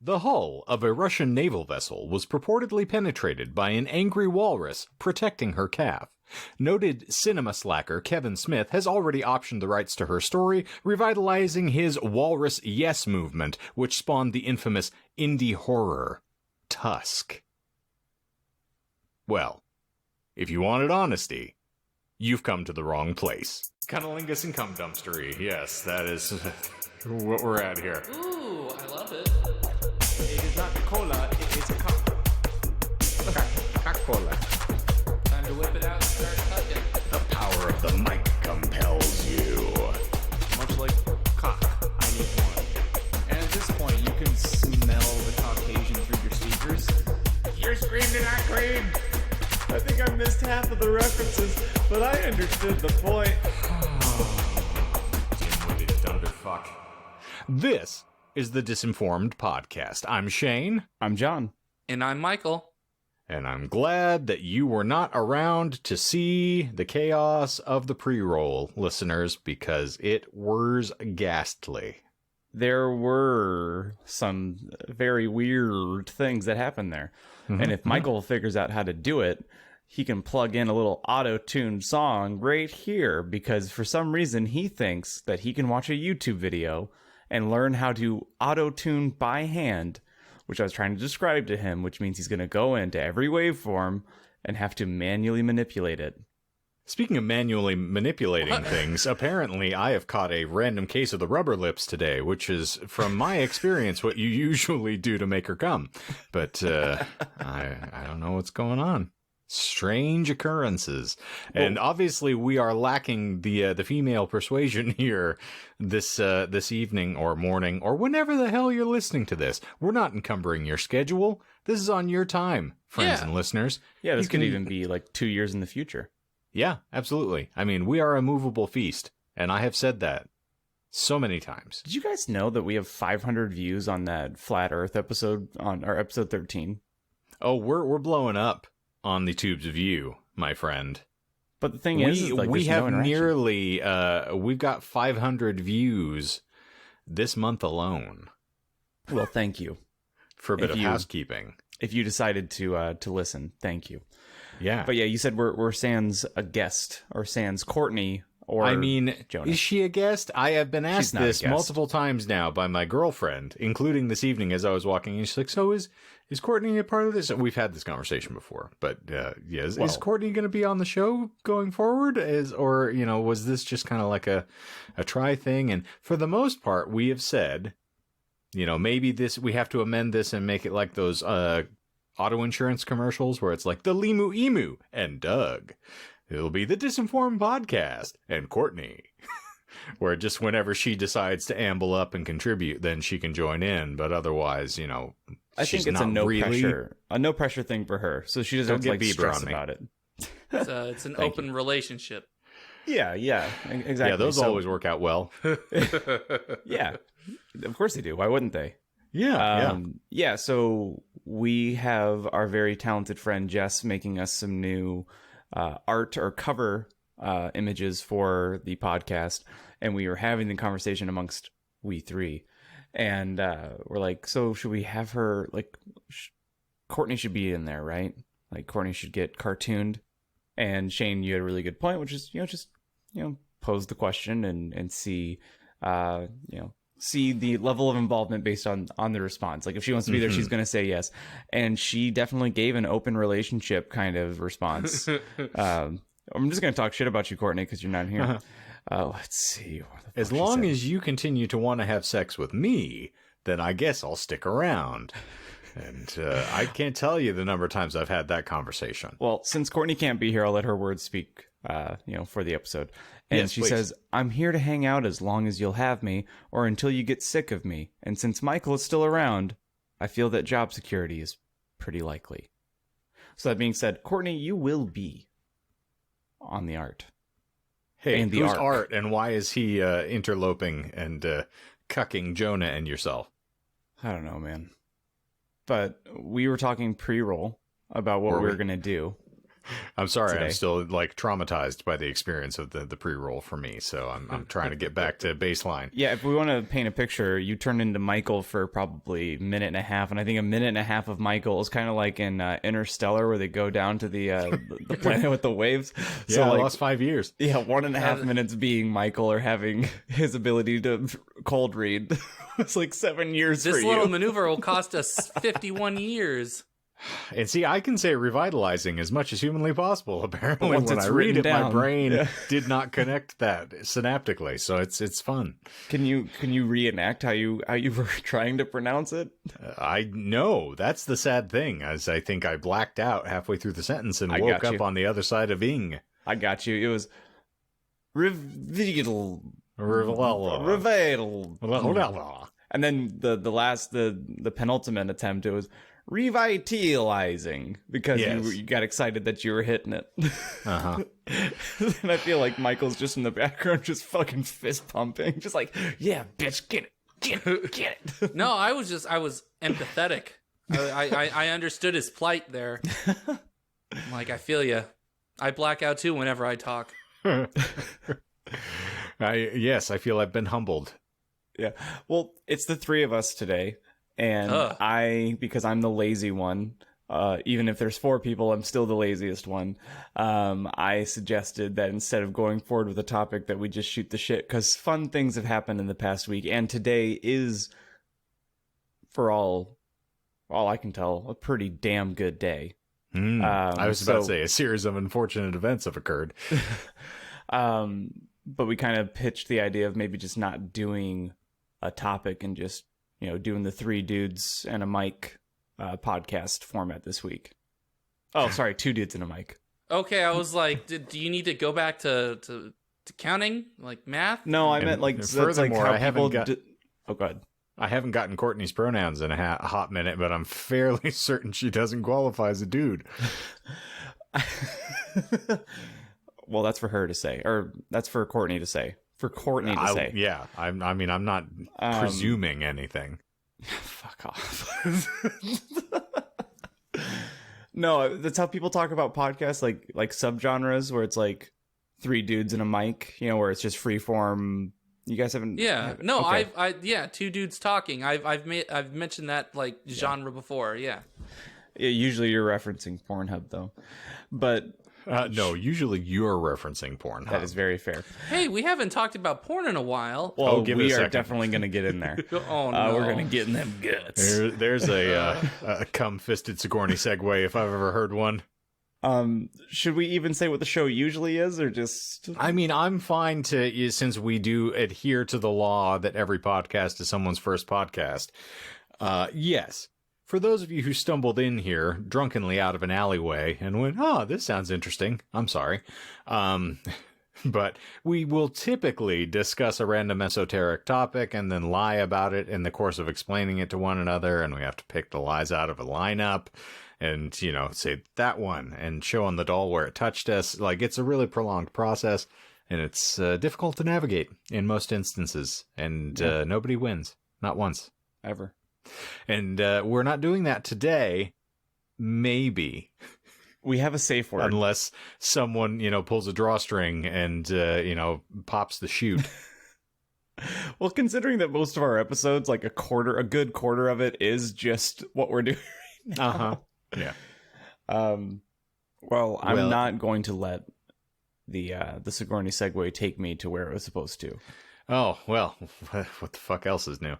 The hull of a Russian naval vessel was purportedly penetrated by an angry walrus protecting her calf. Noted cinema slacker Kevin Smith has already optioned the rights to her story, revitalizing his Walrus Yes movement, which spawned the infamous indie horror, Tusk. Well, if you wanted honesty, you've come to the wrong place. Cunnilingus and cum dumpstery. Yes, that is what we're at here. Ooh, I love it. It is not cola, it is cock. Coca-Cola. Time to whip it out and start cooking. The power of the mic compels you. Much like cock, I need one. And at this point, you can smell the Caucasian through your speakers. You're screaming and I scream. I think I missed half of the references, but I understood the point. Dim-witted thunderfuck. This is the Disinformed podcast. I'm Shane. I'm John. And I'm Michael. And I'm glad that you were not around to see the chaos of the pre-roll, listeners, because it was ghastly. There were some very weird things that happened there. And if Michael figures out how to do it, he can plug in a little auto-tuned song right here, because for some reason he thinks that he can watch a YouTube video and learn how to auto-tune by hand, which I was trying to describe to him, which means he's going to go into every waveform and have to manually manipulate it. Speaking of manually manipulating things, apparently I have caught a random case of the rubber lips today, which is, from my experience, what you usually do to make her come. But I don't know what's going on. Strange occurrences. And obviously we are lacking the female persuasion here this evening or morning or whenever the hell you're listening to this. We're not encumbering your schedule. This is on your time, friends and listeners. Yeah, this could even be like 2 years in the future. Yeah, absolutely. I mean, we are a movable feast, and I have said that so many times. Did you guys know that we have 500 views on that Flat Earth episode, on our episode 13? Oh, we're blowing up on the tubes of you, my friend. But the thing is like, we have no nearly we've got 500 views this month alone. Well, thank you for a bit of housekeeping. If you decided to listen, thank you. Yeah, but yeah, you said we're sans a guest or sans Courtney or I mean, Jonah. Is she a guest? I have been asked this multiple times now by my girlfriend, including this evening as I was walking in. She's like, "So is Courtney a part of this?" And we've had this conversation before, but is Courtney going to be on the show going forward? Or was this just kind of like a try thing? And for the most part, we have said, maybe we have to amend this and make it like those auto insurance commercials where it's like the Limu Emu and Doug. It'll be the Disinformed podcast and Courtney. Where just whenever she decides to amble up and contribute, then she can join in. But otherwise, I think it's a no pressure thing for her. So she doesn't have to stress about it. It's an open relationship. Yeah, exactly. Yeah, those always work out well. Yeah, of course they do. Why wouldn't they? Yeah. So we have our very talented friend Jess making us some new art or cover images for the podcast, and we were having the conversation amongst we three, and we're like, so should we have her Courtney should be in there, right? Like Courtney should get cartooned. And Shane, you had a really good point, which is just pose the question and see see the level of involvement based on the response. Like if she wants to be there, she's going to say yes. And she definitely gave an open relationship kind of response. I'm just going to talk shit about you, Courtney, because you're not here. Let's see. As long as you continue to want to have sex with me, then I guess I'll stick around. And I can't tell you the number of times I've had that conversation. Well, since Courtney can't be here, I'll let her words speak, for the episode. And yes, she says, "I'm here to hang out as long as you'll have me, or until you get sick of me. And since Michael is still around, I feel that job security is pretty likely." So that being said, Courtney, you will be on the art. Hey, and who's Art, and why is he interloping and cucking Jonah and yourself? I don't know, man. But we were talking pre-roll about what we were going to do. I'm sorry, today. I'm still like traumatized by the experience of the pre-roll for me, so I'm trying to get back to baseline. Yeah, if we want to paint a picture, you turned into Michael for probably a minute and a half, and I think a minute and a half of Michael is kind of like in Interstellar, where they go down to the planet with the waves. Yeah, So, I like, lost 5 years. Yeah, 1.5 minutes being Michael or having his ability to cold read. It's like 7 years for you. This little maneuver will cost us 51 years. And see, I can say revitalizing as much as humanly possible. Apparently, once when it's I read written it, my down, brain did not connect that synaptically. So it's fun. Can you reenact how you were trying to pronounce it? I know that's the sad thing, as I think I blacked out halfway through the sentence and woke up on the other side of ing. I got you. It was reveal. And then the penultimate attempt, it was revitalizing, because you got excited that you were hitting it. Uh-huh. And I feel like Michael's just in the background, just fucking fist pumping, just like, yeah, bitch, get it. No, I was empathetic. I understood his plight there. I'm like, I feel you. I black out too whenever I talk. Yes, I feel I've been humbled. Yeah. Well, it's the three of us today, and because I'm the lazy one, even if there's 4 people, I'm still the laziest one. I suggested that instead of going forward with a topic, that we just shoot the shit, because fun things have happened in the past week, and today is, for all I can tell, a pretty damn good day. I was about to say a series of unfortunate events have occurred. But we kind of pitched the idea of maybe just not doing a topic and just, doing the 3 dudes and a mic podcast format this week. Oh, sorry, 2 dudes and a mic. Okay, I was like, do you need to go back to counting, like math? No, I meant like, furthermore, like how I haven't go ahead. I haven't gotten Courtney's pronouns in a hot minute, but I'm fairly certain she doesn't qualify as a dude. Well, that's for her to say, or that's for Courtney to say. For Courtney to say. Yeah, I'm not presuming anything. Fuck off. No, that's how people talk about podcasts, like subgenres, where it's like 3 dudes and a mic, where it's just free form. You guys haven't? Yeah, no, okay. 2 dudes talking. I've mentioned that like genre before. Yeah. Usually you're referencing Pornhub though, but. No, usually you're referencing Pornhub. That is very fair. Hey, we haven't talked about porn in a while. Well, we are definitely going to get in there. Oh, no. We're going to get in them guts. There's a cum-fisted Sigourney segue if I've ever heard one. Should we even say what the show usually is, or just... I mean, I'm fine to, since we do adhere to the law that every podcast is someone's first podcast. Yes. For those of you who stumbled in here drunkenly out of an alleyway and went, oh, this sounds interesting, I'm sorry. But we will typically discuss a random esoteric topic and then lie about it in the course of explaining it to one another. And we have to pick the lies out of a lineup and, say that one and show on the doll where it touched us. Like, it's a really prolonged process, and it's difficult to navigate in most instances. And nobody wins. Not once. Ever. And we're not doing that today. Maybe. We have a safe word. Unless someone, pulls a drawstring and, pops the chute. Well, considering that most of our episodes, like a good quarter of it is just what we're doing right now. Uh-huh. Yeah. Well, I'm not going to let the Sigourney segue take me to where it was supposed to. Oh, well, what the fuck else is new?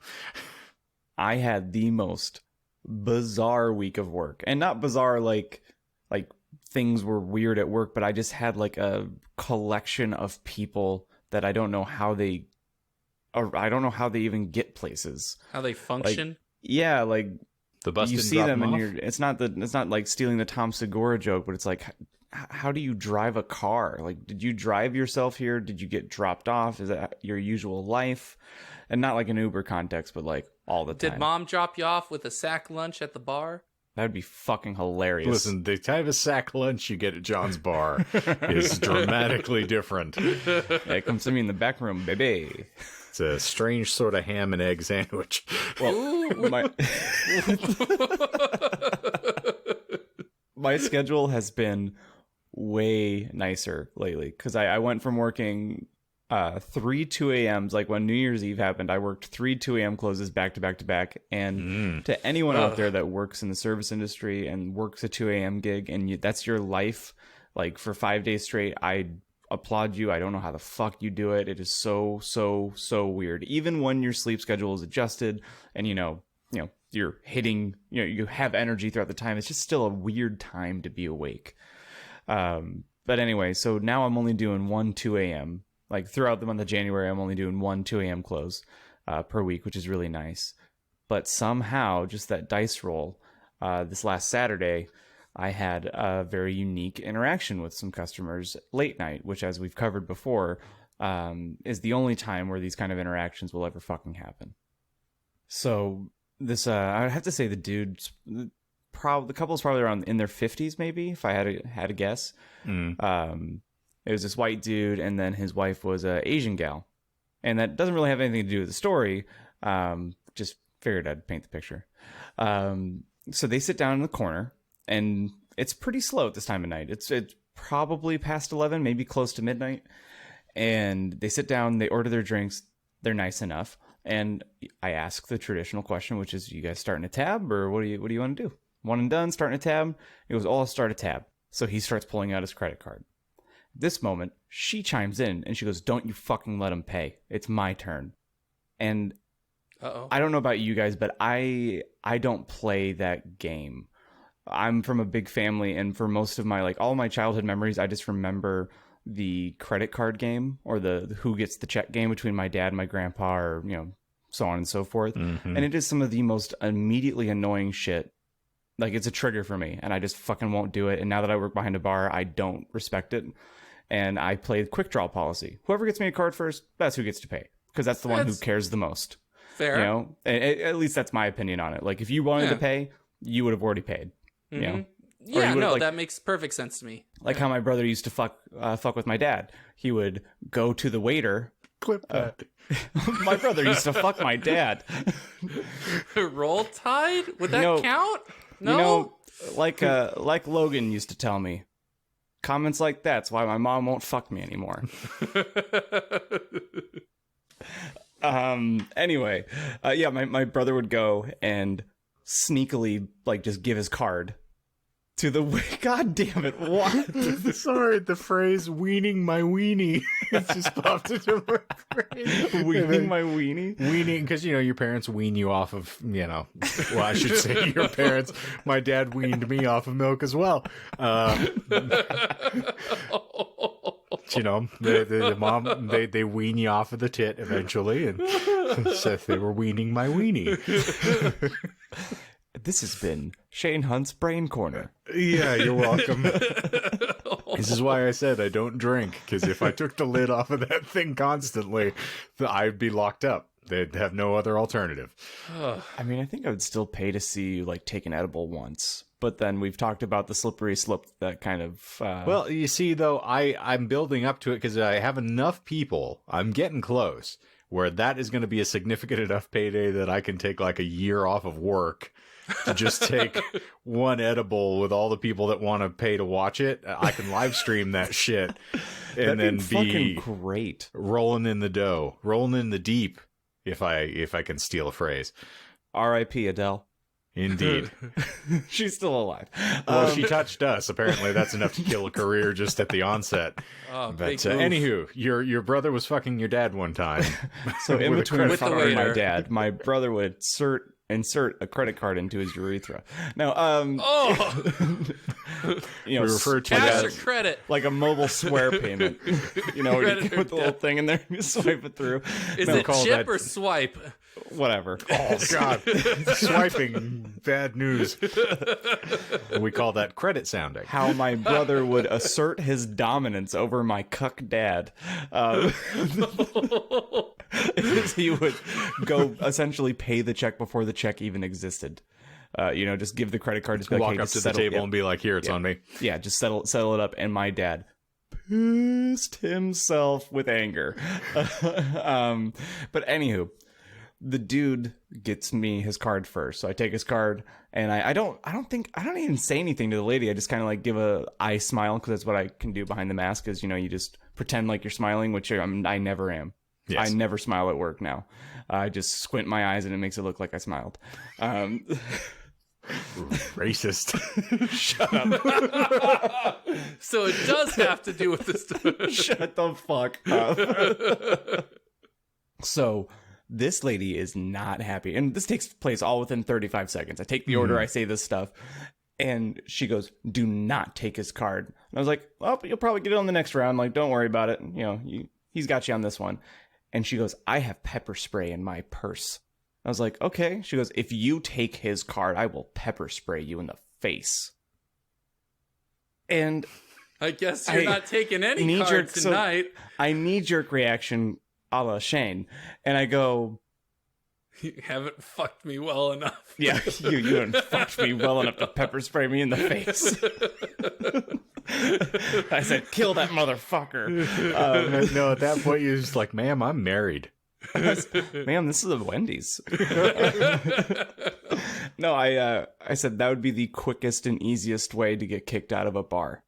I had the most bizarre week of work, and not bizarre like things were weird at work, but I just had like a collection of people that I don't know how they even get places. How they function? Like, yeah, like the bus you didn't see drop them, them and it's not like stealing the Tom Segura joke, but it's like, how do you drive a car? Like, did you drive yourself here? Did you get dropped off? Is that your usual life? And not like an Uber context, but like all the time. Did mom drop you off with a sack lunch at the bar? That'd be fucking hilarious. Listen, the type of sack lunch you get at John's bar is dramatically different. Yeah, come see me in the back room, baby. It's a strange sort of ham and egg sandwich. Well, my schedule has been way nicer lately, because I went from working 3 2 a.m.s, like when New Year's Eve happened, I worked 3 2 a.m. closes back to back to back. And to anyone out there that works in the service industry and works a 2 a.m. gig, and that's your life, like for 5 days straight, I applaud you. I don't know how the fuck you do it. It is so weird. Even when your sleep schedule is adjusted and you're hitting, you have energy throughout the time, it's just still a weird time to be awake. But anyway, so now I'm only doing 1 2 a.m. Like throughout the month of January, I'm only doing 1 2 a.m. close per week, which is really nice. But somehow, just that dice roll, this last Saturday, I had a very unique interaction with some customers late night, which, as we've covered before, is the only time where these kind of interactions will ever fucking happen. So this, I'd have to say the couple's probably around in their 50s, maybe, if I had a guess. It was this white dude, and then his wife was a Asian gal. And that doesn't really have anything to do with the story. Just figured I'd paint the picture. So they sit down in the corner, and it's pretty slow at this time of night. It's probably past 11, maybe close to midnight. And they sit down, they order their drinks. They're nice enough. And I ask the traditional question, which is, you guys starting a tab, or what do you want to do? One and done, starting a tab? He goes, I'll start a tab. So he starts pulling out his credit card. This moment, she chimes in and she goes, don't you fucking let him pay. It's my turn. And I don't know about you guys, but I don't play that game. I'm from a big family, and for most of my, all my childhood memories, I just remember the credit card game, or the who gets the check game between my dad and my grandpa, or, so on and so forth. And it is some of the most immediately annoying shit. Like, it's a trigger for me, and I just fucking won't do it. And now that I work behind a bar, I don't respect it. And I play the quick draw policy. Whoever gets me a card first, that's who gets to pay. Because that's the one who cares the most. Fair. At least that's my opinion on it. Like, if you wanted to pay, you would have already paid. Yeah, no, that makes perfect sense to me. Like how my brother used to fuck with my dad. He would go to the waiter. Clip that. My brother used to fuck my dad. Roll Tide? Would that count? No. Like Logan used to tell me, comments like that's why my mom won't fuck me anymore. Anyway, my brother would go and sneakily just give his card to the God damn it, what? Sorry, the phrase weaning my weenie. It just popped into my brain. Weaning my weenie? Weaning, because your parents wean you off of, well, I should say your parents. My dad weaned me off of milk as well. The mom, they wean you off of the tit eventually, and so they were weaning my weenie. This has been Shane Hunt's Brain Corner. Yeah, you're welcome. This is why I said I don't drink, because if I took the lid off of that thing constantly, I'd be locked up. They'd have no other alternative. I mean, I think I would still pay to see you take an edible once. But then we've talked about the slippery slope, that kind of... Well, you see, though, I'm building up to it because I have enough people. I'm getting close where that is going to be a significant enough payday that I can take a year off of work to just take one edible with all the people that want to pay to watch it. I can live stream that shit and then be fucking great. Rolling in the dough, rolling in the deep, if I can steal a phrase. R.I.P. Adele. Indeed. She's still alive. Well, she touched us. Apparently, that's enough to kill a career just at the onset. But anywho, your brother was fucking your dad one time. So in between fucking my dad, my brother would insert a credit card into his urethra. Now, we refer to cash that or credit, like a mobile square payment. You put the little thing in there, and you swipe it through. Is it chip or swipe? Whatever. Oh God, swiping, bad news. We call that credit sounding. How my brother would assert his dominance over my cuck dad. He would go essentially pay the check before the check even existed. Just give the credit card. Just walk up to the table and be like, "Here, it's on me." Yeah, just settle it up. And my dad pissed himself with anger. But anywho, the dude gets me his card first. So I take his card, and I don't even say anything to the lady. I just kind of like give a eye smile, because that's what I can do behind the mask, is, you just pretend like you're smiling, which I never am. Yes. I never smile at work now. I just squint my eyes and it makes it look like I smiled. Racist. Shut up. So it does have to do with this. Shut the fuck up. So this lady is not happy. And this takes place all within 35 seconds. I take the order, I say this stuff. And she goes, "Do not take his card." And I was like, "Well, you'll probably get it on the next round. Like, don't worry about it. He's got you on this one." And she goes, "I have pepper spray in my purse." I was like, "Okay." She goes, "If you take his card, I will pepper spray you in the face." And I guess you're not taking any cards tonight. So I knee-jerk reaction a la Shane. And I go, "You haven't fucked me well enough." Yeah, you haven't fucked me well enough to pepper spray me in the face. I said, "Kill that motherfucker." No, at that point, you're just like, "Ma'am, I'm married." "Ma'am, this is a Wendy's." No, I said that would be the quickest and easiest way to get kicked out of a bar.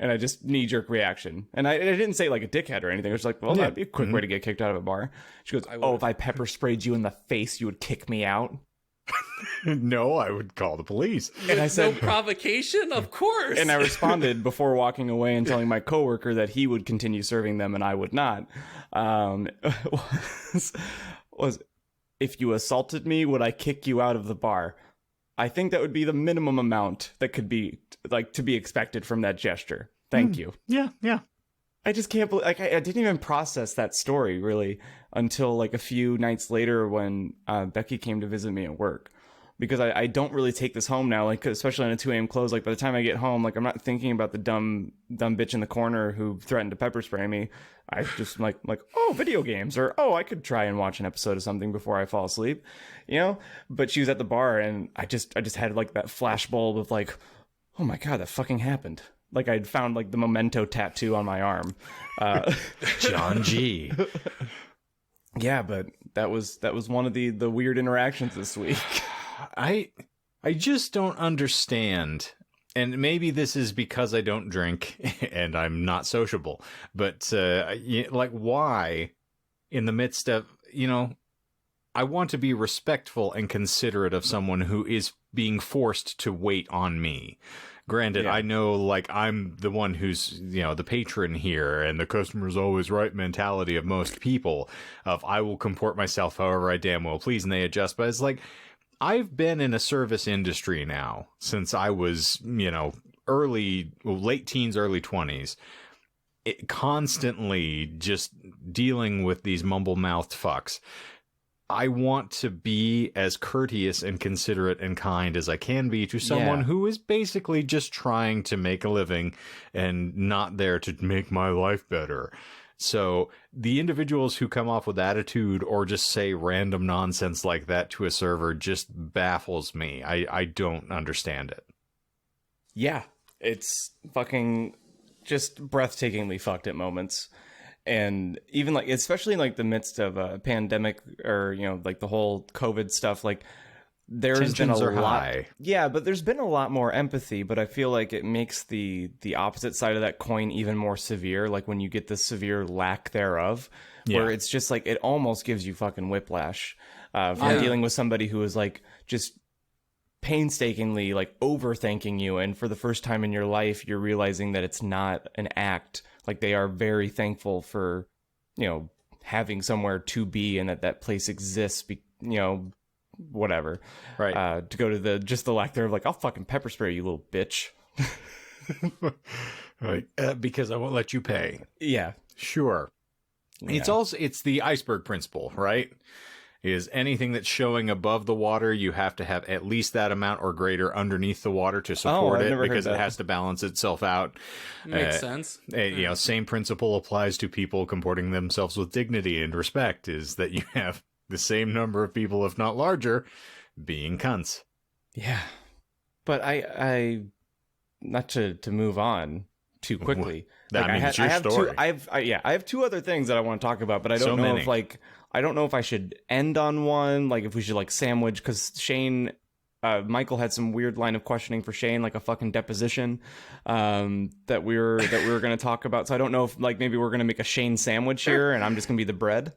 And I just knee-jerk reaction. And I didn't say like a dickhead or anything. I was like, well, that'd be a quick way to get kicked out of a bar. She goes, "Oh, if I pepper sprayed you in the face, you would kick me out?" No, I would call the police. And I said, "No provocation? Of course." And I responded before walking away and telling my coworker that he would continue serving them and I would not. Was, "If you assaulted me, would I kick you out of the bar?" I think that would be the minimum amount that could be like to be expected from that gesture. Thank you. Yeah. I just can't believe, like, I didn't even process that story really until like a few nights later when Becky came to visit me at work, because I don't really take this home now, like, especially on a 2 a.m. close. Like, by the time I get home, like, I'm not thinking about the dumb bitch in the corner who threatened to pepper spray me. I just like, oh, video games, or, oh, I could try and watch an episode of something before I fall asleep, But she was at the bar, and I just had like that flashbulb of like, oh my God, that fucking happened. Like, I'd found like the memento tattoo on my arm. John G. Yeah, but that was one of the weird interactions this week. I just don't understand. And maybe this is because I don't drink and I'm not sociable, but like, why in the midst of, I want to be respectful and considerate of someone who is being forced to wait on me. Granted, I know, like, I'm the one who's, the patron here, and the customer's always right mentality of most people of I will comport myself however I damn well please, and they adjust. But it's like, I've been in a service industry now since I was, late teens, early 20s. Constantly just dealing with these mumble-mouthed fucks. I want to be as courteous and considerate and kind as I can be to someone who is basically just trying to make a living and not there to make my life better. So the individuals who come off with attitude or just say random nonsense like that to a server just baffles me. I don't understand it. Yeah, it's fucking just breathtakingly fucked at moments. And even like, especially in like the midst of a pandemic or, like the whole COVID stuff, like there's been a lot. High. Yeah, but there's been a lot more empathy, but I feel like it makes the opposite side of that coin even more severe. Like when you get the severe lack thereof, where it's just like, it almost gives you fucking whiplash from dealing with somebody who is like just painstakingly like overthanking you. And for the first time in your life, you're realizing that it's not an act. Like they are very thankful for, having somewhere to be and that place exists, whatever. Right. To go to the lack thereof, like, I'll fucking pepper spray you, little bitch. Right. Because I won't let you pay. Yeah. Sure. Yeah. It's the iceberg principle, right? Is anything that's showing above the water, you have to have at least that amount or greater underneath the water to support it, because it has to balance itself out. Makes sense. Same principle applies to people comporting themselves with dignity and respect, is that you have the same number of people, if not larger, being cunts. Yeah. But I not to move on, too quickly. I have two other things that I want to talk about, but I don't know if I don't know if I should end on one, like if we should like sandwich, because Shane, Michael had some weird line of questioning for Shane, like a fucking deposition, that we were going to talk about. So I don't know if like maybe we're going to make a Shane sandwich here, and I'm just going to be the bread.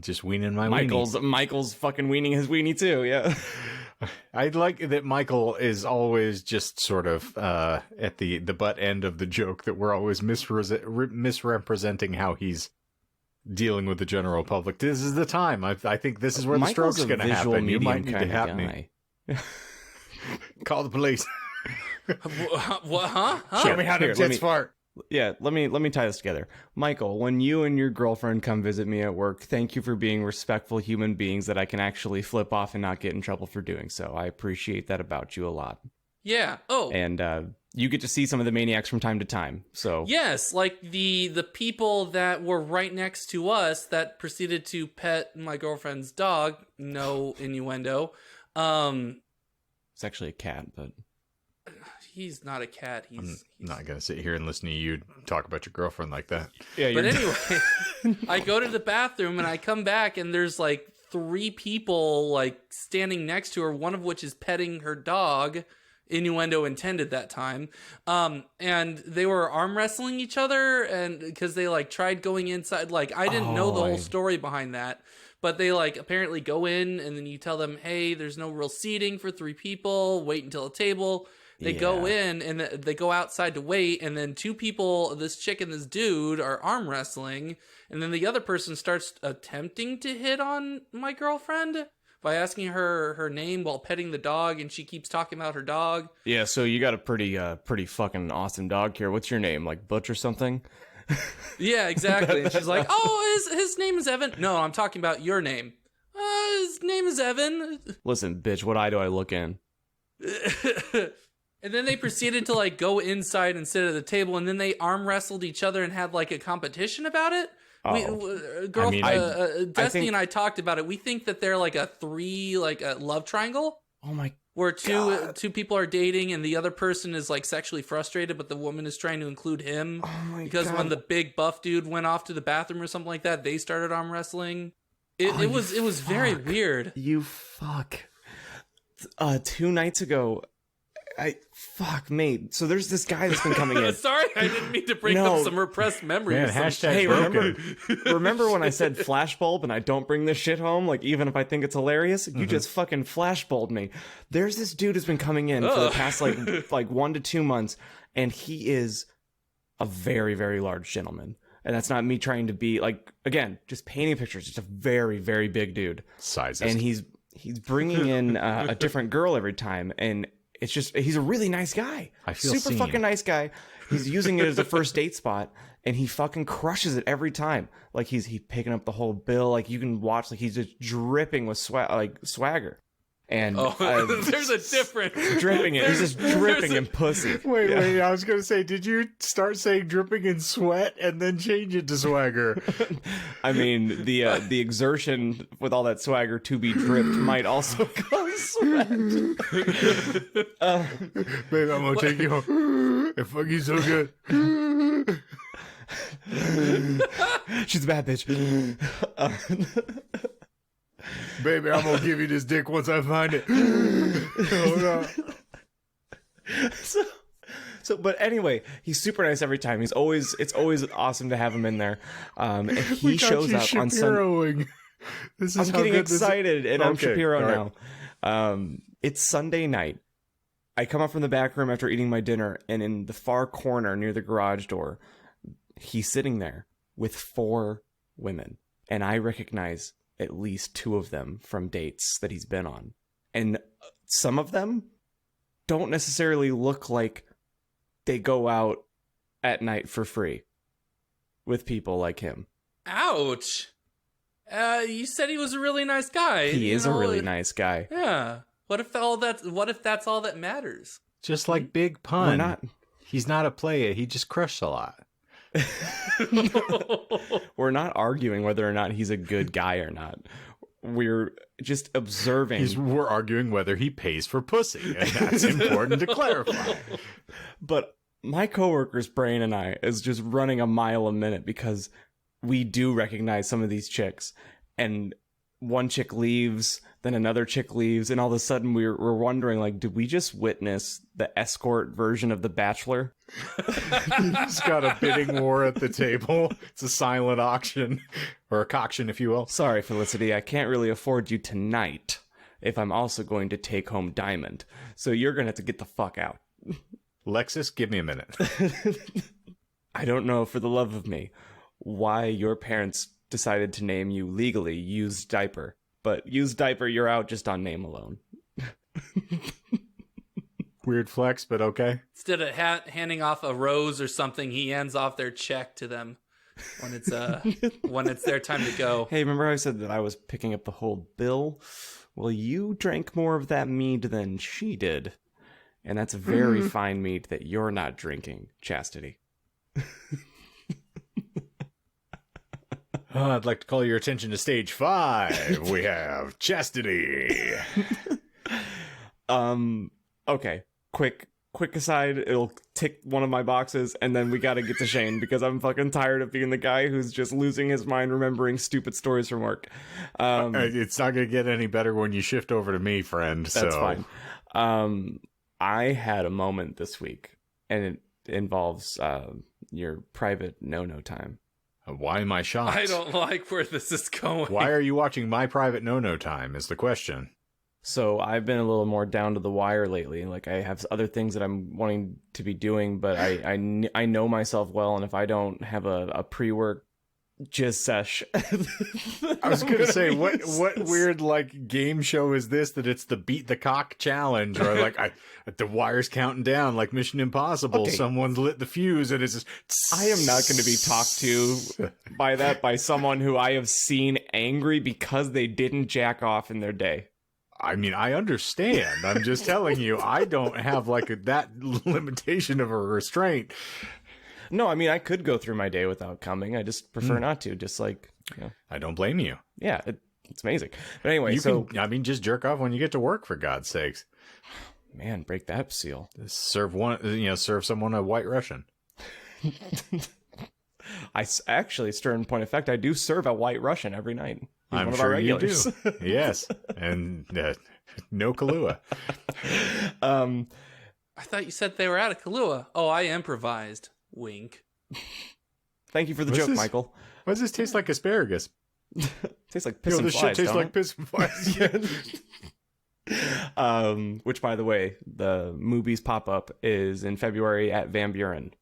Just weaning my weenie. Michael's fucking weaning his weenie too. Yeah. I like that Michael is always just sort of at the butt end of the joke, that we're always misrepresenting how he's dealing with the general public. This is the time. I think this is where the stroke's going to happen. You might need to have me. Call the police. What? Huh? Show me how to jets fart. Yeah, let me tie this together. Michael, when you and your girlfriend come visit me at work, thank you for being respectful human beings that I can actually flip off and not get in trouble for doing so. I appreciate that about you a lot. Yeah. Oh. And you get to see some of the maniacs from time to time. So yes, like the people that were right next to us that proceeded to pet my girlfriend's dog. No innuendo. It's actually a cat, but he's not a cat. He's not going to sit here and listen to you talk about your girlfriend like that. Yeah, but anyway, I go to the bathroom and I come back and there's like 3 people like standing next to her, one of which is petting her dog. Innuendo intended that time. And they were arm wrestling each other, and because they like tried going inside. Like I didn't know the whole story behind that. But they like apparently go in and then you tell them, hey, there's no real seating for 3 people. Wait until a table. They go in and they go outside to wait, and then 2 people, this chick and this dude, are arm wrestling, and then the other person starts attempting to hit on my girlfriend by asking her name while petting the dog, and she keeps talking about her dog. Yeah, so you got a pretty fucking awesome dog here. What's your name? Like Butch or something? Yeah, exactly. And she's like, oh, his name is Evan. No, I'm talking about your name. His name is Evan. Listen, bitch, what eye do I look in? And then they proceeded to like go inside and sit at the table, and then they arm wrestled each other and had like a competition about it. Destiny and I talked about it. We think that they're like a 3, like a love triangle. Oh my! Where two people are dating, and the other person is like sexually frustrated, but the woman is trying to include him. Oh my because God. When the big buff dude went off to the bathroom or something like that, they started arm wrestling. It was very weird. You fuck. 2 nights ago. Mate. So there's this guy that's been coming in. Sorry, I didn't mean to bring up some repressed memories. Man, #broken. Remember when I said flashbulb and I don't bring this shit home? Like, even if I think it's hilarious, you just fucking flashbulbed me. There's this dude who's been coming in for the past like 1 to 2 months, and he is a very, very large gentleman. And that's not me trying to be like, again, just painting pictures. Just a very, very big dude. Sizes. And he's bringing in a different girl every time, and it's just, he's a really nice guy. I feel super seen. Fucking nice guy. He's using it as a first date spot, and he fucking crushes it every time. Like he's picking up the whole bill. Like you can watch, like he's just dripping with swagger. And there's a difference. Dripping it. He's just dripping in pussy. Wait. I was going to say, did you start saying dripping in sweat and then change it to swagger? I mean, the exertion with all that swagger to be dripped might also cause sweat. Babe, I'm going to take you home. It fuck you so good. She's a bad bitch. Baby, I'm going to give you this dick once I find it. Oh, no. But anyway, he's super nice every time. It's always awesome to have him in there. And he shows up on Sunday. I'm getting excited, and I'm Shapiro now. It's Sunday night. I come up from the back room after eating my dinner, and in the far corner near the garage door, he's sitting there with 4 women, and I recognize at least 2 of them from dates that he's been on. And some of them don't necessarily look like they go out at night for free with people like him. Ouch. You said he was a really nice guy. He is a really nice guy. Yeah. What if that's all that matters? Just like Big Pun. He's not a playa. He just crushed a lot. We're not arguing whether or not he's a good guy or not. we're just observing. We're arguing whether he pays for pussy, and that's important to clarify. But my coworker's brain and I is just running a mile a minute because we do recognize some of these chicks, and one chick leaves, then another chick leaves, and all of a sudden we're wondering, like, did we just witness the escort version of The Bachelor? He's got a bidding war at the table. It's a silent auction, or a coction, if you will. Sorry, Felicity, I can't really afford you tonight if I'm also going to take home Diamond. So you're going to have to get the fuck out. Lexus, give me a minute. I don't know, for the love of me, why your parents decided to name you legally Used Diaper. But Used Diaper, you're out just on name alone. Weird flex, but okay. Instead of handing off a rose or something, he hands off their check to them when it's when it's their time to go. Hey, remember I said that I was picking up the whole bill? Well, you drank more of that mead than she did. And that's a very fine mead that you're not drinking, Chastity. I'd like to call your attention to stage 5. We have Chastity. Okay. Quick aside, it'll tick one of my boxes, and then we gotta get to Shane, because I'm fucking tired of being the guy who's just losing his mind remembering stupid stories from work. It's not gonna get any better when you shift over to me, friend. That's fine. I had a moment this week, and it involves your private no-no time. Why am I shocked? I don't like where this is going. Why are you watching my private no-no time is the question. So I've been a little more down to the wire lately. Like, I have other things that I'm wanting to be doing, but I know myself well, and if I don't have a pre-work jizz sesh, I was gonna say, what weird like game show is this that it's the beat the cock challenge, or like the wire's counting down like Mission Impossible. Okay. Someone's lit the fuse and it's just... I am not going to be talked to by someone who I have seen angry because they didn't jack off in their day. I mean, I understand. I'm just telling you, I don't have like that limitation of a restraint. No, I mean, I could go through my day without coming. I just prefer not to. Just like, you know. I don't blame you. Yeah, it's amazing. But anyway, just jerk off when you get to work, for God's sakes. Man, break that seal. Serve someone a White Russian. I actually, stern point of fact, I do serve a White Russian every night. He's I'm one of sure our regulars. You do. Yes, and no Kahlua. I thought you said they were out of Kahlua. Oh, I improvised. Wink. Thank you for the joke, Michael. Why does this taste like asparagus? Tastes like piss and flies. This shit tastes like piss and flies. Which, by the way, the Movies pop-up is in February at Van Buren.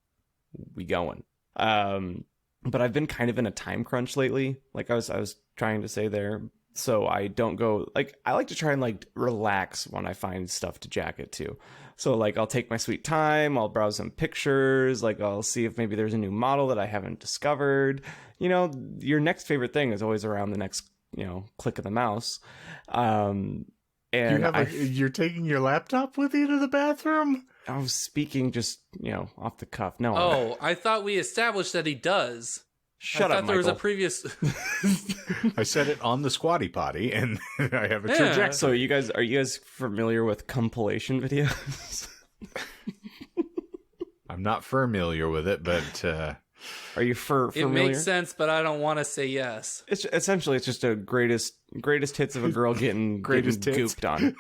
We going. But I've been kind of in a time crunch lately. Like I was trying to say there. So I don't go, like, I like to try and like relax when I find stuff to jack it to. So like I'll take my sweet time, I'll browse some pictures, like I'll see if maybe there's a new model that I haven't discovered. You know, your next favorite thing is always around the next, click of the mouse. And you're taking your laptop with you to the bathroom? I was speaking just, off the cuff. No. Oh, I thought we established that he does. Shut up, Michael. There was a previous... I said it on the Squatty Potty, and I have a trajectory. So are you guys familiar with compilation videos? I'm not familiar with it, but... Are you familiar? It makes sense, but I don't want to say yes. It's essentially just a greatest hits of a girl getting gooped on.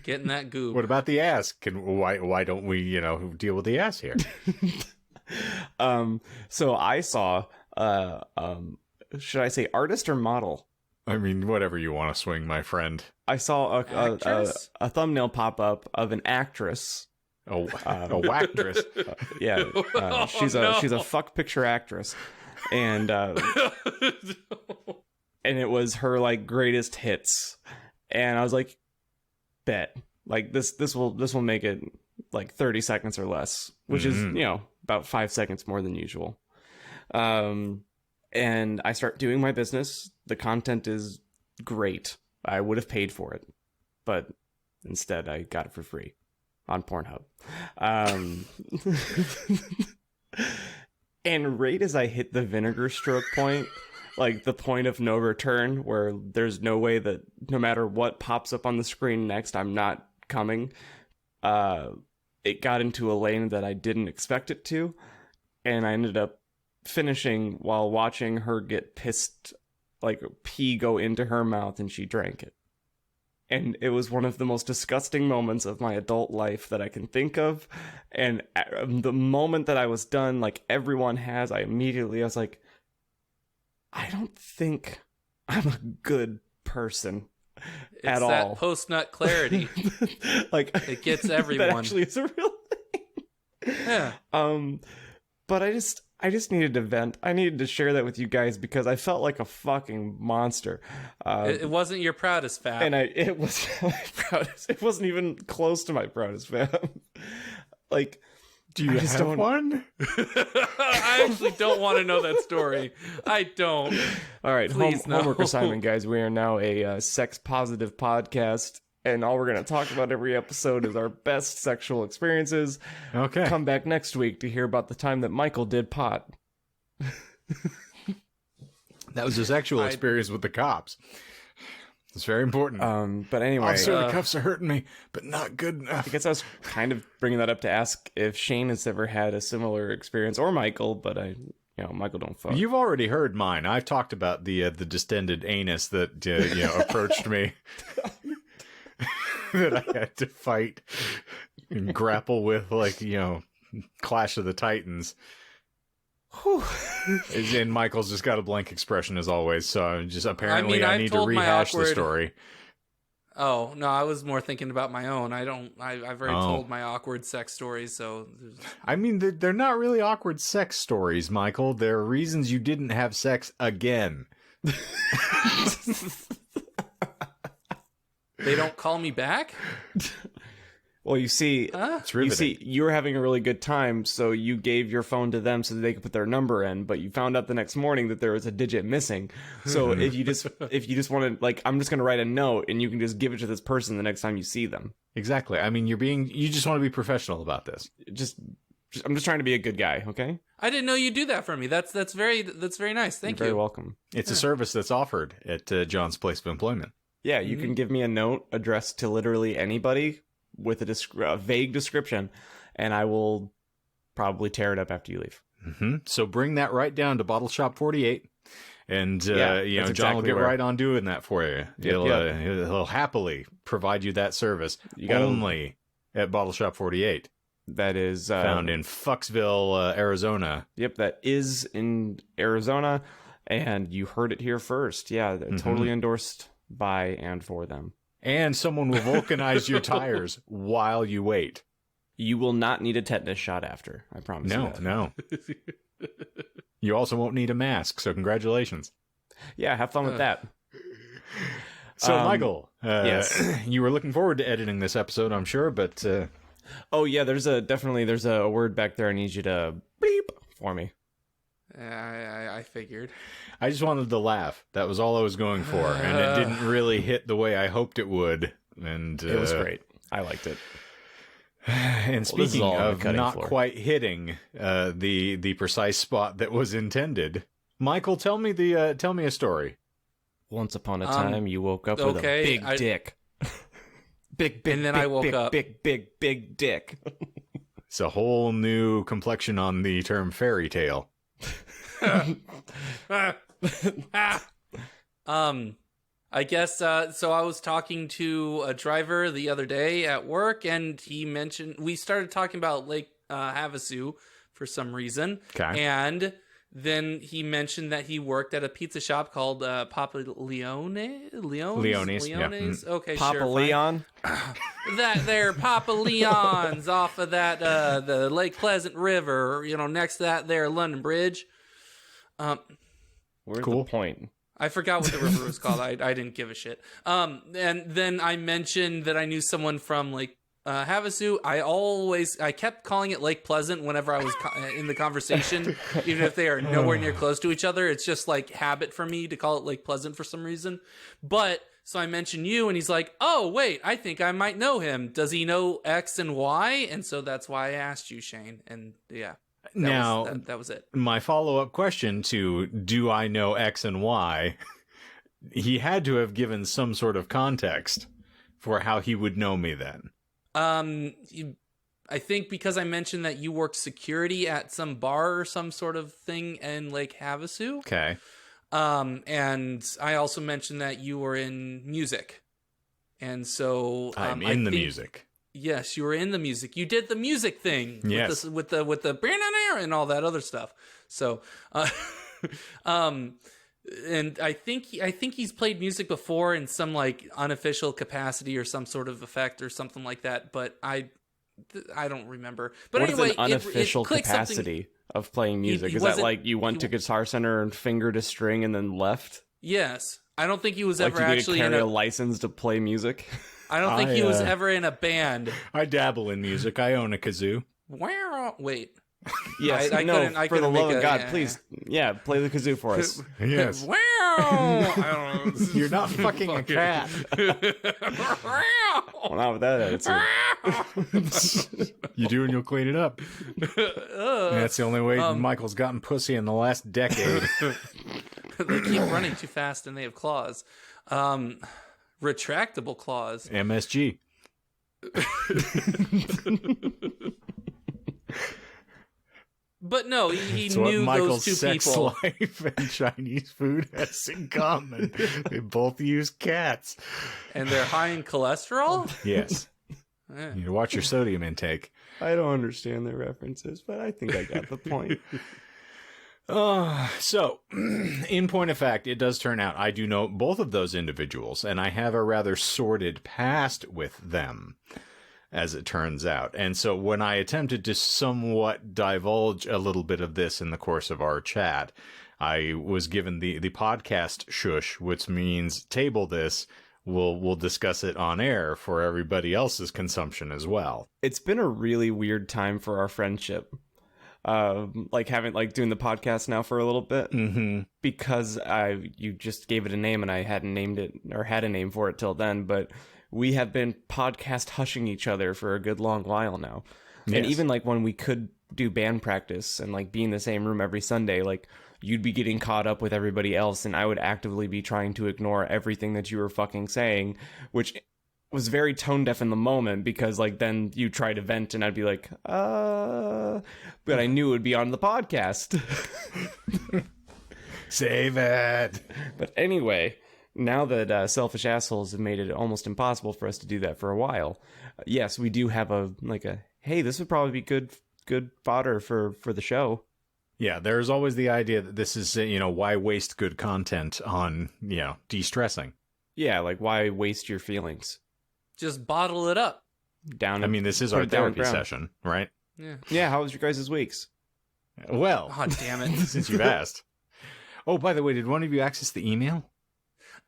Getting that goop. What about the ass? Why don't we deal with the ass here? So I saw should I say artist or model? I mean, whatever you want to swing, my friend. I saw a thumbnail pop up of an actress. A wactress. She's a fuck picture actress, and it was her like greatest hits, and I was like, bet like this will make it like 30 seconds or less, which is about 5 seconds more than usual. And I start doing my business. The content is great. I would have paid for it, but instead I got it for free on Pornhub. And right as I hit the vinegar stroke point, like the point of no return, where there's no way that no matter what pops up on the screen next, I'm not coming. It got into a lane that I didn't expect it to, and I ended up finishing while watching her get pissed, like pee go into her mouth, and she drank it. And it was one of the most disgusting moments of my adult life that I can think of. And the moment that I was done, like everyone has, I was like, I don't think I'm a good person at all. It's that post-nut clarity. Like, it gets everyone. That actually is a real thing. Yeah. But I just needed to vent. I needed to share that with you guys because I felt like a fucking monster. It wasn't your proudest fab. And it was my proudest. It wasn't even close to my proudest fab. Like, do you have one? I actually don't want to know that story. I don't. All right, homework assignment, guys. We are now a sex-positive podcast. And all we're going to talk about every episode is our best sexual experiences. Okay. Come back next week to hear about the time that Michael did pot. That was a sexual experience with the cops. It's very important. But anyway. Officer, the cuffs are hurting me, but not good enough. I guess I was kind of bringing that up to ask if Shane has ever had a similar experience, or Michael, but Michael don't fuck. You've already heard mine. I've talked about the distended anus that, approached me. That I had to fight and grapple with, like, Clash of the Titans. And Michael's just got a blank expression as always, so just apparently I need to rehash the story. Oh, no, I was more thinking about my own. I've already told my awkward sex stories, so... I mean, they're not really awkward sex stories, Michael. They're reasons you didn't have sex again. They don't call me back? Well, you see, you were having a really good time, so you gave your phone to them so that they could put their number in, but you found out the next morning that there was a digit missing. So if you just want to, like, I'm just going to write a note and you can just give it to this person the next time you see them. Exactly. I mean, you just want to be professional about this. I'm just trying to be a good guy, okay? I didn't know you'd do that for me. That's very nice. Thank you. You're very welcome. It's a service that's offered at John's place of employment. Yeah, you can give me a note addressed to literally anybody with a vague description, and I will probably tear it up after you leave. Mm-hmm. So bring that right down to Bottle Shop 48, and John will get right on doing that for you. He'll happily provide you that service only at Bottle Shop 48. That is found in Fucksville, Arizona. Yep, that is in Arizona, and you heard it here first. Yeah, totally endorsed by and for them. And someone will vulcanize your tires while you wait. You will not need a tetanus shot after. I promise you that. No. You also won't need a mask, so congratulations. Yeah, have fun with that. So, Michael, yes. You were looking forward to editing this episode, I'm sure, but... Oh, yeah, there's a word back there I need you to bleep for me. I figured. I just wanted to laugh. That was all I was going for, and it didn't really hit the way I hoped it would. And it was great. I liked it. And speaking of not quite hitting the precise spot that was intended, Michael, tell me a story. Once upon a time, you woke up with a big dick. Big, and then I woke up. Big dick. It's a whole new complexion on the term fairy tale. I guess so I was talking to a driver the other day at work, and we started talking about Lake Havasu for some reason. Okay. And then he mentioned that he worked at a pizza shop called Papa Leone's. Yeah. Okay, Papa sure. Leon. That there, Papa Leon's off of that the Lake Pleasant River. Next to that there London Bridge. Where's the point? I forgot what the river was called. I didn't give a shit. And then I mentioned that I knew someone from Lake Havasu. I kept calling it Lake Pleasant whenever I was in the conversation, even if they are nowhere near close to each other. It's just like habit for me to call it Lake Pleasant for some reason. But so I mentioned you, and he's like, "Oh wait, I think I might know him. Does he know X and Y?" And so that's why I asked you, Shane. And yeah. That was it. My follow-up question to do I know X and Y, he had to have given some sort of context for how he would know me then. I think because I mentioned that you worked security at some bar or some sort of thing in Lake Havasu. Okay. And I also mentioned that you were in music. And so I'm in the music. Yes, you were in the music. You did the music thing. Yes. With the and all that other stuff. So, and I think he's played music before in some like unofficial capacity or some sort of effect or something like that. But I don't remember. But what anyway, is an unofficial it capacity of playing music? Is that like you went to Guitar Center and fingered a string and then left? Yes. I don't think he was like ever you actually carry a license to play music. I don't think he was ever in a band. I dabble in music. I own a kazoo. Wait. Yes, I for the love of God, yeah. please, play the kazoo for us. Yes. Wow. I don't know. You're not fucking a cat. Well, not with that attitude. You do and you'll clean it up. That's the only way Michael's gotten pussy in the last decade. They keep running too fast and they have claws. Retractable claws. MSG. But no, he It's knew what Michael's those two sex people. life and Chinese food has in common. They both use cats. And they're high in cholesterol? Yes. Yeah. You watch your sodium intake. I don't understand the references, but I think I got the point. So, in point of fact, it does turn out I do know both of those individuals, and I have a rather sordid past with them, as it turns out. And so when I attempted to somewhat divulge a little bit of this in the course of our chat, I was given the podcast shush, which means table this. We'll discuss it on air for everybody else's consumption as well. It's been a really weird time for our friendship. Doing the podcast now for a little bit, because you just gave it a name and I hadn't named it or had a name for it till then, but we have been podcast hushing each other for a good long while now. Yes. And even like when we could do band practice and like be in the same room every Sunday, like you'd be getting caught up with everybody else and I would actively be trying to ignore everything that you were fucking saying, which was very tone deaf in the moment because like then you try to vent and I'd be like, but I knew it would be on the podcast. Save it. But anyway, now that selfish assholes have made it almost impossible for us to do that for a while, yes, we do have hey, this would probably be good fodder for the show. Yeah, there's always the idea that this is, why waste good content on, de-stressing. Yeah, like why waste your feelings? Just bottle it up. This is our therapy session, right? Yeah. Yeah, how was your guys' weeks? Well. Oh, damn it. Since you've asked. Oh, by the way, did one of you access the email?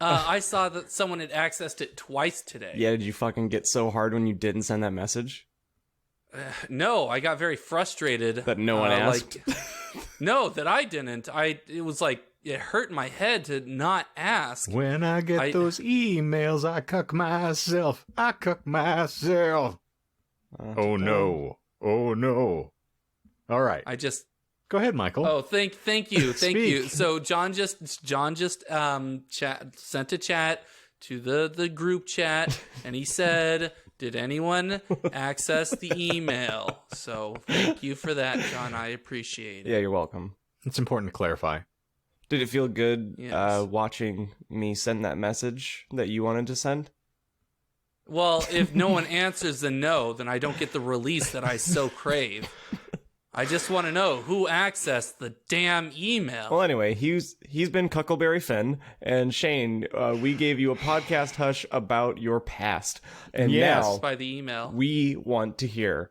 I saw that someone had accessed it twice today. Yeah, did you fucking get so hard when you didn't send that message? No, I got very frustrated. That no one asked? No, that I didn't. It was like, it hurt my head to not ask. When I get those emails, I cuck myself. Oh, no. Oh, no. All right. Go ahead, Michael. Oh, thank you. Thank you. So John just sent a chat to the group chat, and he said, did anyone access the email? So thank you for that, John. I appreciate it. Yeah, you're welcome. It's important to clarify. Did it feel good Yes. watching me send that message that you wanted to send? Well, if no one answers the no, then I don't get the release that I so crave. I just want to know who accessed the damn email. Well, anyway, he's been Cuckleberry Finn, and Shane, we gave you a podcast hush about your past. And now by the email. We want to hear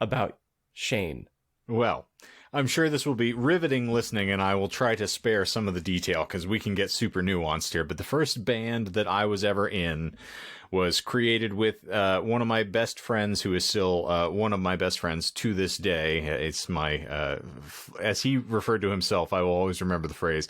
about Shane. Well, I'm sure this will be riveting listening, and I will try to spare some of the detail because we can get super nuanced here. But the first band that I was ever in was created with one of my best friends, who is still one of my best friends to this day. It's my, as he referred to himself, I will always remember the phrase,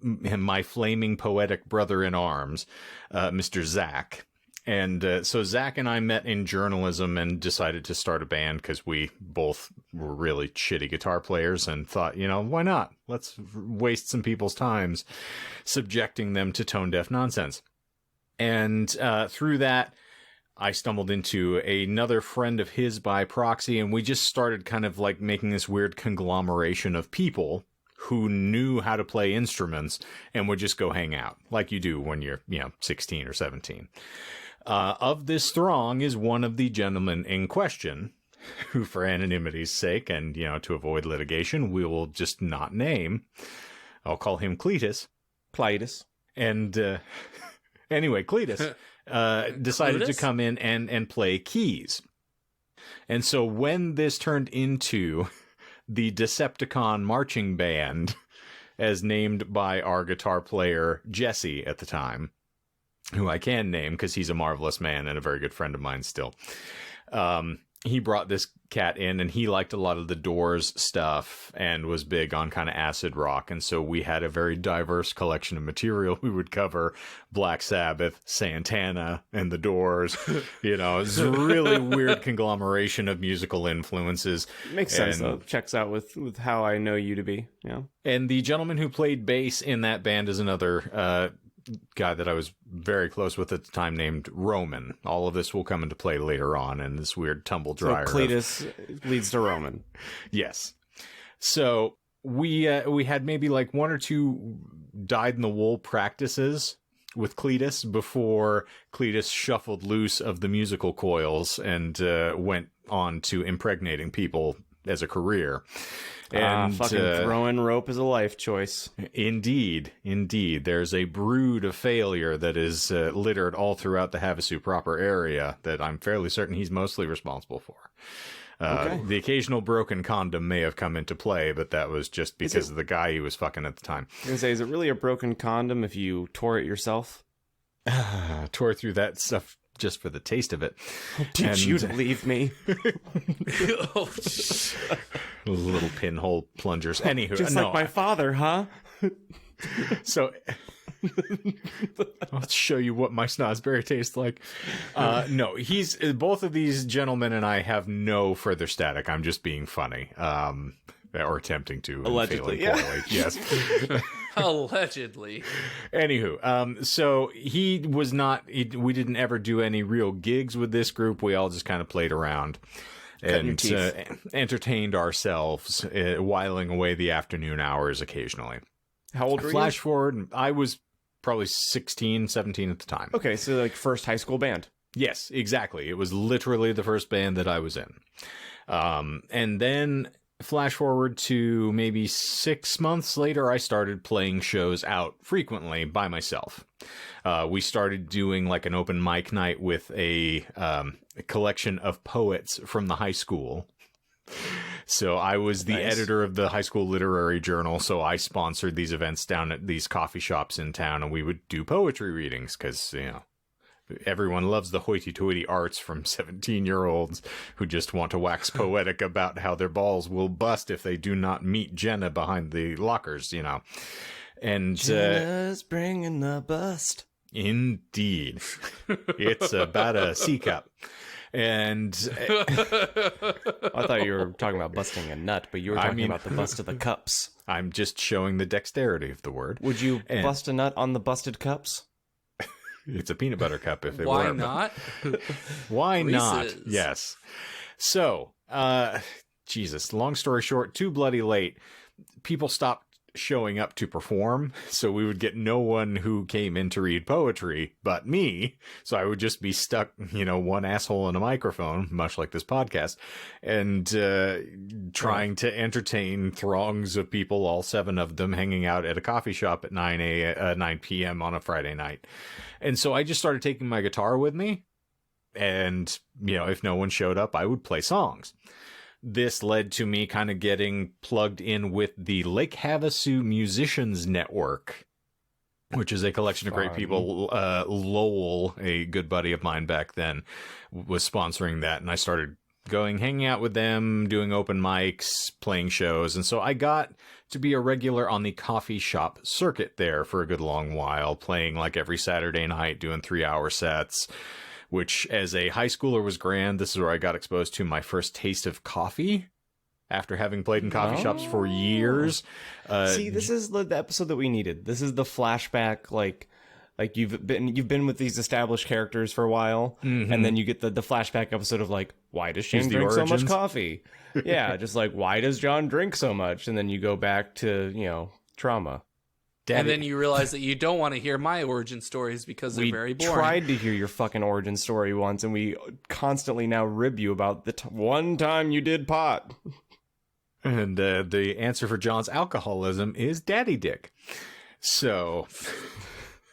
my flaming poetic brother in arms, Mr. Zach. And so Zach and I met in journalism and decided to start a band because we both were really shitty guitar players and thought, why not? Let's waste some people's times subjecting them to tone-deaf nonsense. And through that, I stumbled into another friend of his by proxy, and we just started kind of like making this weird conglomeration of people who knew how to play instruments and would just go hang out like you do when you're, 16 or 17. Of this throng is one of the gentlemen in question, who for anonymity's sake and, to avoid litigation, we will just not name. I'll call him Cletus. Clytus. And anyway, Cletus decided Cletus? to come in and play keys. And so when this turned into the Decepticon marching band, as named by our guitar player Jesse at the time, who I can name because he's a marvelous man and a very good friend of mine still. He brought this cat in, and he liked a lot of the Doors stuff and was big on kind of acid rock. And so we had a very diverse collection of material. We would cover Black Sabbath, Santana, and the Doors. It's a really weird conglomeration of musical influences. Makes sense, though. Checks out with how I know you to be. Yeah. And the gentleman who played bass in that band is another guy that I was very close with at the time named Roman. All of this will come into play later on in this weird tumble dryer. So Cletus leads to Roman. Yes. So we had maybe like one or two dyed-in-the-wool practices with Cletus before Cletus shuffled loose of the musical coils and went on to impregnating people as a career. And fucking throwing rope is a life choice. Indeed. There's a brood of failure that is littered all throughout the Havasu proper area that I'm fairly certain he's mostly responsible for. Okay. The occasional broken condom may have come into play, but that was just because of the guy he was fucking at the time. I was going to say, is it really a broken condom if you tore it yourself? Tore through that stuff just for the taste of it. Did you leave me? Oh, little pinhole plungers. Anywho, just like my father, huh? So I'll show you what my snozzberry tastes like. No, he's both of these gentlemen and I have no further static. I'm just being funny, or attempting to. Allegedly, yes. allegedly. Anywho, so he was not. We didn't ever do any real gigs with this group. We all just kind of played around and entertained ourselves, whiling away the afternoon hours occasionally. How old were you? Flash forward, I was probably 16, 17 at the time. Okay, so like first high school band. Yes, exactly. It was literally the first band that I was in. And then flash forward to maybe 6 months later, I started playing shows out frequently by myself. We started doing like an open mic night with a collection of poets from the high school. So I was the editor of the high school literary journal, so I sponsored these events down at these coffee shops in town, and we would do poetry readings because, everyone loves the hoity-toity arts from 17-year-olds who just want to wax poetic about how their balls will bust if they do not meet Jenna behind the lockers, And Jenna's bringing the bust. Indeed. It's about a C cup. And I thought you were talking about busting a nut, but you were talking about the bust of the cups. I'm just showing the dexterity of the word. Would you bust a nut on the busted cups? It's a peanut butter cup if it Why were. not? Why not? Reese's. Yes. So, Jesus, long story short, too bloody late. People stopped showing up to perform, so we would get no one who came in to read poetry but me. So I would just be stuck, one asshole in a microphone, much like this podcast, and trying to entertain throngs of people, all 7 of them hanging out at a coffee shop at 9 p.m. on a Friday night. And so I just started taking my guitar with me, and, if no one showed up, I would play songs. This led to me kind of getting plugged in with the Lake Havasu Musicians Network, which is a collection of great people. Lowell, a good buddy of mine back then, was sponsoring that, and I started hanging out with them, doing open mics, playing shows, and so I got to be a regular on the coffee shop circuit there for a good long while, playing like every Saturday night, doing 3-hour sets. which as a high schooler was grand. This is where I got exposed to my first taste of coffee after having played in coffee shops for years. See, this is the episode that we needed. This is the flashback, like you've been with these established characters for a while, and then you get the flashback episode of like, why does Shane drink so much coffee? Yeah, just like, why does John drink so much? And then you go back to, trauma. Daddy. And then you realize that you don't want to hear my origin stories because they're very boring. We tried to hear your fucking origin story once, and we constantly now rib you about the one time you did pot. And the answer for John's alcoholism is Daddy Dick. So...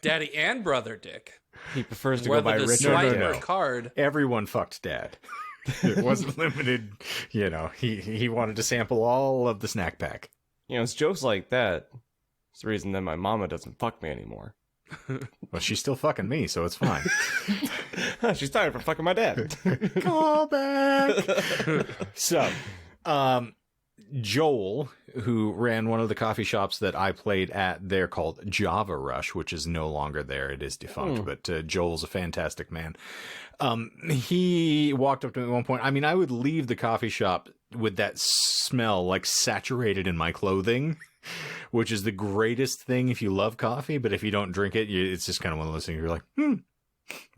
Daddy and Brother Dick. He prefers to go by Richard. No. Card. Everyone fucked Dad. It wasn't limited. He wanted to sample all of the snack pack. It's jokes like that. It's the reason that my mama doesn't fuck me anymore. Well, she's still fucking me, so it's fine. She's tired from fucking my dad. Call back. So, Joel, who ran one of the coffee shops that I played at, they're called Java Rush, which is no longer there. It is defunct, but Joel's a fantastic man. He walked up to me at one point. I mean, I would leave the coffee shop with that smell like saturated in my clothing, which is the greatest thing if you love coffee, but if you don't drink it, it's just kind of one of those things you're like,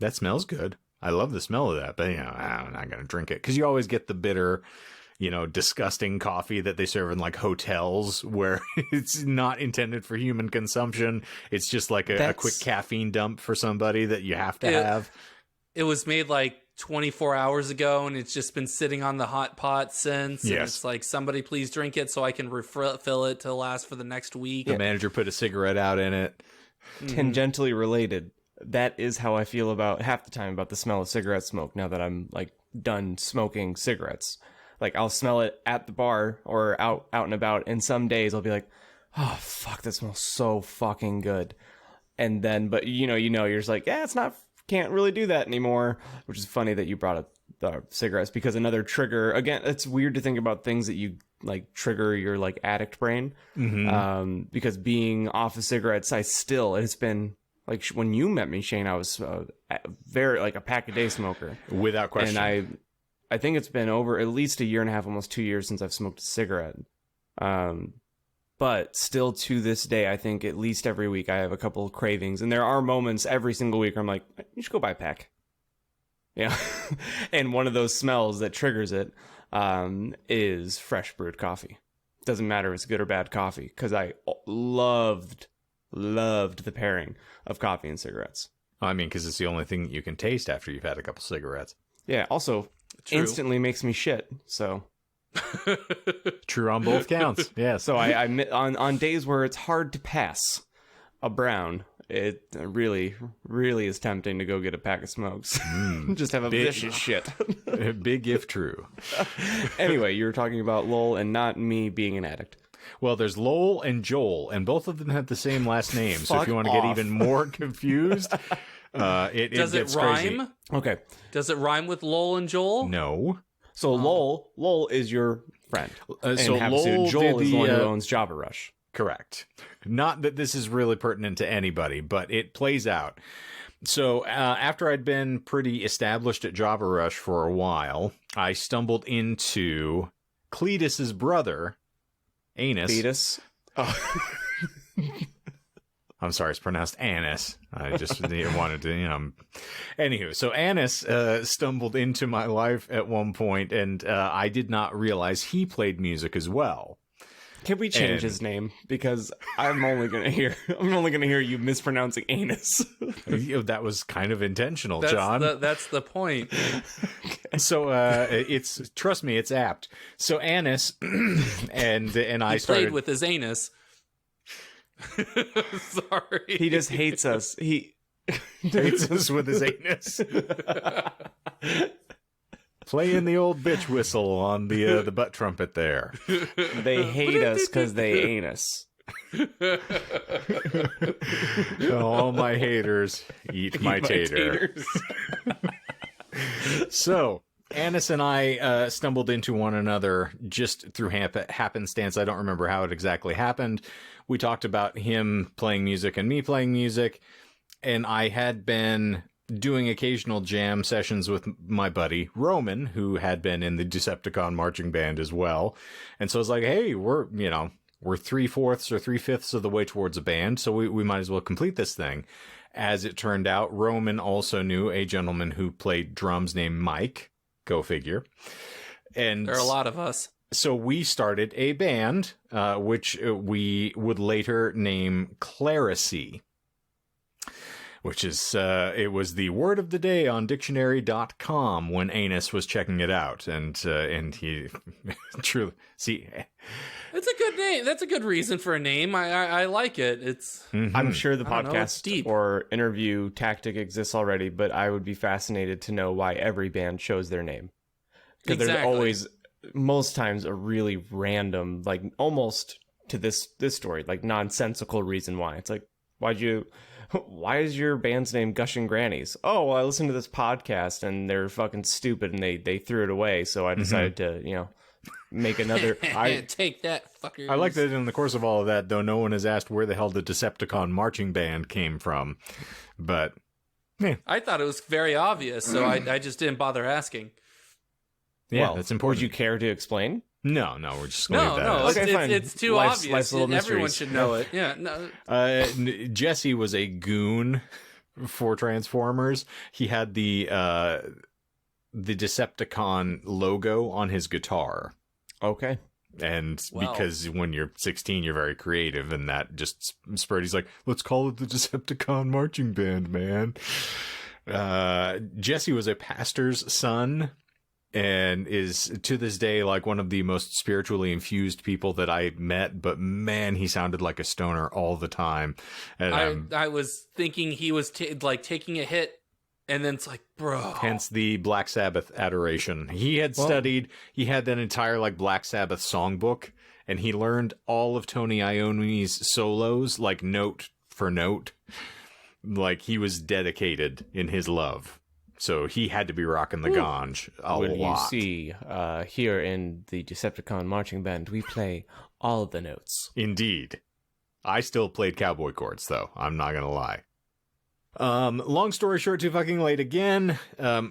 that smells good. I love the smell of that, but I'm not going to drink it. Because you always get the bitter, disgusting coffee that they serve in like hotels where it's not intended for human consumption. It's just like a quick caffeine dump for somebody that you have to have. It was made like 24 hours ago, and it's just been sitting on the hot pot since. Yes. And it's like, somebody please drink it so I can refill it to last for the next week. The manager put a cigarette out in it. Tangentially related. That is how I feel about half the time about the smell of cigarette smoke now that I'm like done smoking cigarettes. Like I'll smell it at the bar or out and about, and some days I'll be like, oh fuck, that smells so fucking good. And then, but you're just like, yeah, it's not, can't really do that anymore. Which is funny that you brought up the cigarettes, because another trigger, again, it's weird to think about things that you like trigger your like addict brain. Because being off of cigarettes, it's been like when you met me, Shane, I was very like a pack a day smoker without question. And I think it's been over at least a year and a half, almost 2 years since I've smoked a cigarette. But still to this day, I think at least every week I have a couple of cravings. And there are moments every single week where I'm like, you should go buy a pack. Yeah. And one of those smells that triggers it is fresh brewed coffee. Doesn't matter if it's good or bad coffee, because I loved the pairing of coffee and cigarettes. I mean, because it's the only thing that you can taste after you've had a couple cigarettes. Yeah, also instantly makes me shit, so... True on both counts. Yeah. So I on days where it's hard to pass a brown, it really is tempting to go get a pack of smokes. Just have a vicious shit. Big if true. Anyway, you were talking about Lowell and not me being an addict. Well, there's Lowell and Joel, and both of them have the same last name. So if you want to get even more confused, does it rhyme? Crazy. Okay. Does it rhyme with Lowell and Joel? No. So Lowell is your friend. So Lowell Joel is the one who owns Java Rush. Correct. Not that this is really pertinent to anybody, but it plays out. So after I'd been pretty established at Java Rush for a while, I stumbled into Cletus's brother, Anus. Cletus? Oh. I'm sorry, it's pronounced Anus. I just wanted to, Anywho, so Anus stumbled into my life at one point, and I did not realize he played music as well. Can we change his name? Because I'm only gonna hear you mispronouncing Anus. That was kind of intentional, John. That's the point. Okay. So trust me, it's apt. So Anus and I played with his anus. Sorry. He just hates us. He hates us with his anus. Playing the old bitch whistle on the butt trumpet there. They hate us because they ain't us. All my haters eat my tater. So Anus and I stumbled into one another just through happenstance. I don't remember how it exactly happened. We talked about him playing music and me playing music, and I had been doing occasional jam sessions with my buddy Roman, who had been in the Decepticon marching band as well. And so I was like, hey, we're 3/4 or 3/5 of the way towards a band, so we might as well complete this thing. As it turned out, Roman also knew a gentleman who played drums named Mike. Go figure. And there are a lot of us. So we started a band, which we would later name Clerisy, which is, it was the word of the day on dictionary.com when Anus was checking it out. And he truly, see, it's a good name. That's a good reason for a name. I like it. It's. Mm-hmm. I'm sure the podcast or interview tactic exists already, but I would be fascinated to know why every band chose their name. Because there's always, most times, a really random, like almost to this story, like nonsensical reason why. It's like, why is your band's name Gushing Grannies? Oh, well, I listened to this podcast and they're fucking stupid and they threw it away. So I decided to, make another. Take that, fucker. I like that in the course of all of that, though, no one has asked where the hell the Decepticon marching band came from. But I thought it was very obvious, so I just didn't bother asking. Yeah, that's important. Would you care to explain? No, we're just going to leave that. Okay, fine. It's too obvious. Everyone should know it. Yeah, no. Jesse was a goon for Transformers. He had the Decepticon logo on his guitar. Okay. And because when you're 16, you're very creative, and that just spurred. He's like, let's call it the Decepticon marching band, man. Jesse was a pastor's son, and is to this day like one of the most spiritually infused people that I met. But man, he sounded like a stoner all the time. And I was thinking he was taking a hit, and then it's like, bro. Hence the Black Sabbath adoration. He had studied. He had that entire like Black Sabbath songbook, and he learned all of Tony Iommi's solos, like note for note. Like he was dedicated in his love. So he had to be rocking the ganj a lot. You see, here in the Decepticon marching band, we play all the notes. Indeed. I still played cowboy chords, though. I'm not going to lie. Long story short, too fucking late again.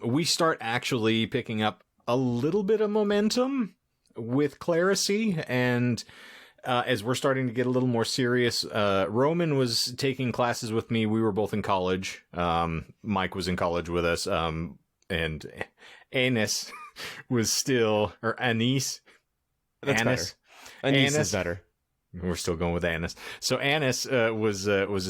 We start actually picking up a little bit of momentum with Clerisy, and as we're starting to get a little more serious, Roman was taking classes with me. We were both in college. Mike was in college with us. And Anus was still, or Anise. That's Anus. Better. Anise is better. We're still going with Anus. So Anus was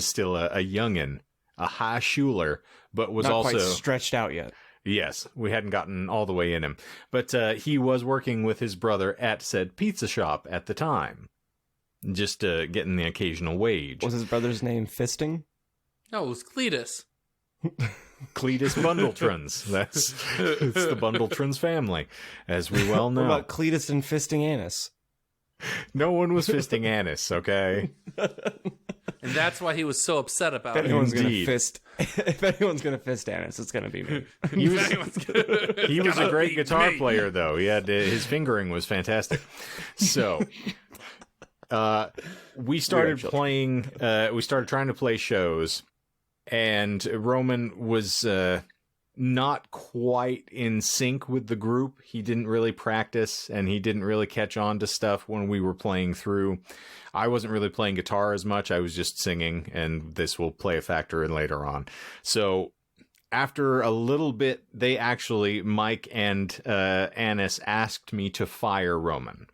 still a youngin', a high schooler, but was not also quite stretched out yet. Yes, we hadn't gotten all the way in him. But he was working with his brother at said pizza shop at the time. Just getting the occasional wage. Was his brother's name Fisting? No, it was Cletus. Cletus Bundletrons. It's the Bundletrons family, as we well know. What about Cletus and Fisting Anus? No one was fisting Anus, okay? And that's why he was so upset about it. If anyone's gonna fist Anus, it's gonna be me. He was a great guitar player, though. He had his fingering was fantastic. So we started playing. We started trying to play shows, and Roman was not quite in sync with the group. He didn't really practice, and he didn't really catch on to stuff when we were playing through. I wasn't really playing guitar as much. I was just singing, and this will play a factor in later on. So after a little bit, Mike and Annis asked me to fire Roman.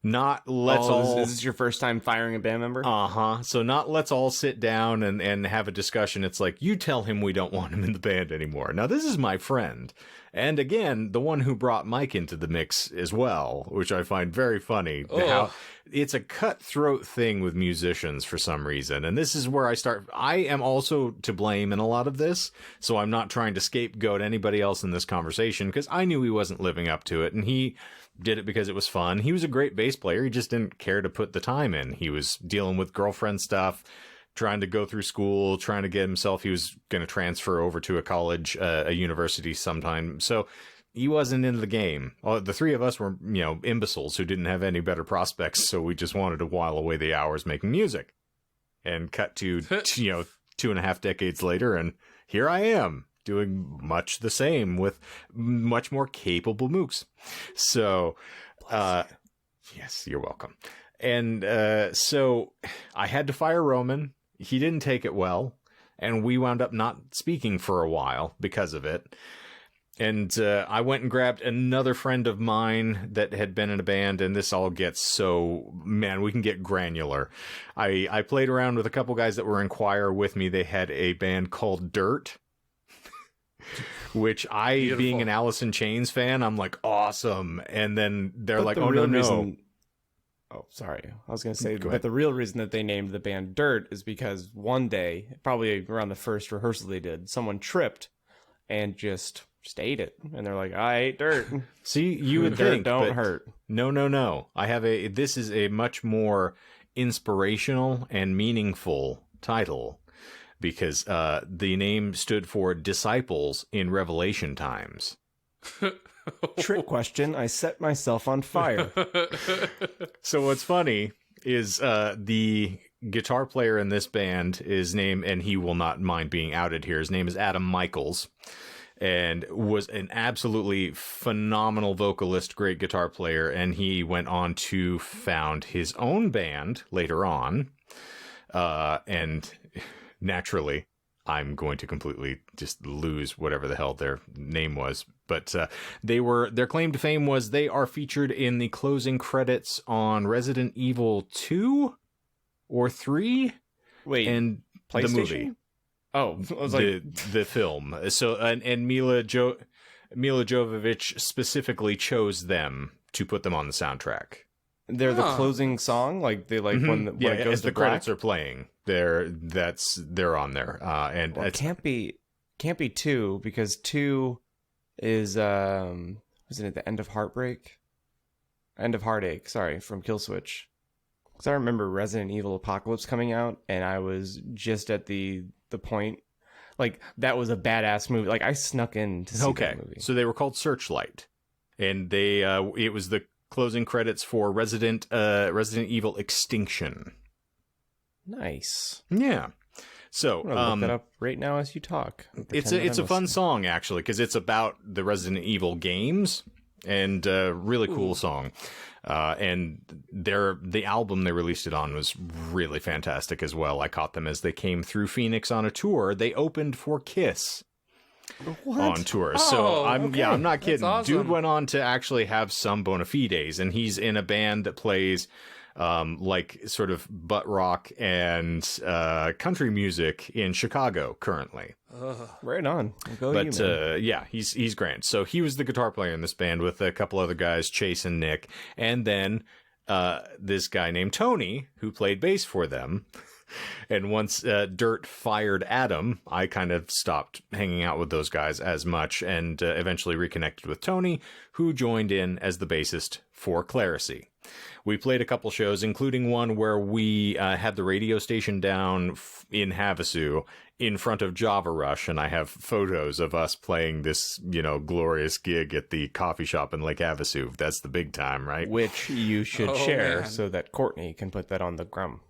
Not let's all... Is this your first time firing a band member? Uh-huh. So not let's all sit down and have a discussion. It's like, you tell him we don't want him in the band anymore. Now, this is my friend. And again, the one who brought Mike into the mix as well, which I find very funny. How it's a cutthroat thing with musicians for some reason. And this is where I start. I am also to blame in a lot of this. So I'm not trying to scapegoat anybody else in this conversation, because I knew he wasn't living up to it. And he did it because it was fun. He was a great bass player. He just didn't care to put the time in. He was dealing with girlfriend stuff, trying to go through school, trying to get himself. He was going to transfer over to a college, a university sometime. So he wasn't in the game. The three of us were, imbeciles who didn't have any better prospects. So we just wanted to while away the hours making music. And cut to, 2.5 decades later, and here I am doing much the same with much more capable mooks. So, yes, you're welcome. And so I had to fire Roman. He didn't take it well, and we wound up not speaking for a while because of it. And I went and grabbed another friend of mine that had been in a band, and this all gets so, man, we can get granular. I played around with a couple guys that were in choir with me. They had a band called Dirt, which being an Alice in Chains fan, I'm like, awesome. And then they're like, oh, no. Oh, sorry. I was going to say, but the real reason that they named the band Dirt is because one day, probably around the first rehearsal they did, someone tripped and just ate it. And they're like, I ate dirt. See, you would think, don't hurt. No. This is a much more inspirational and meaningful title because the name stood for disciples in Revelation times. Trick question. I set myself on fire. So what's funny is the guitar player in this band is named, and he will not mind being outed here, his name is Adam Michaels, and was an absolutely phenomenal vocalist, great guitar player, and he went on to found his own band later on, and naturally I'm going to completely just lose whatever the hell their name was. But their claim to fame was they are featured in the closing credits on Resident Evil 2 or 3. Wait, and the movie. Oh, I was like the film. So and Mila Jovovich specifically chose them to put them on the soundtrack. They're the closing song, like they like when it goes as to the black? credits are playing. They're on there, and it can't be 2 because 2 is wasn't it the End of Heartache? Sorry, from Killswitch. Because I remember Resident Evil Apocalypse coming out, and I was just at the point, like that was a badass movie. Like I snuck in to see that movie. So they were called Searchlight, and they it was the closing credits for Resident Evil Extinction. Nice. Yeah. So I'm gonna look that up right now as you talk. It's a fun song actually because it's about the Resident Evil games and really cool song. And the album they released it on was really fantastic as well. I caught them as they came through Phoenix on a tour. They opened for Kiss. What? On tour. So I'm not kidding. Awesome. Dude went on to actually have some bona fides, and he's in a band that plays like sort of butt rock and country music in Chicago currently. Right on. He's great. So he was the guitar player in this band with a couple other guys, Chase and Nick, and then this guy named Tony who played bass for them. And once Dirt fired Adam, I kind of stopped hanging out with those guys as much and eventually reconnected with Tony, who joined in as the bassist for Clerisy. We played a couple shows, including one where we had the radio station down in Havasu in front of Java Rush, and I have photos of us playing this, glorious gig at the coffee shop in Lake Havasu. That's the big time, right? Which you should share so that Courtney can put that on the Grum.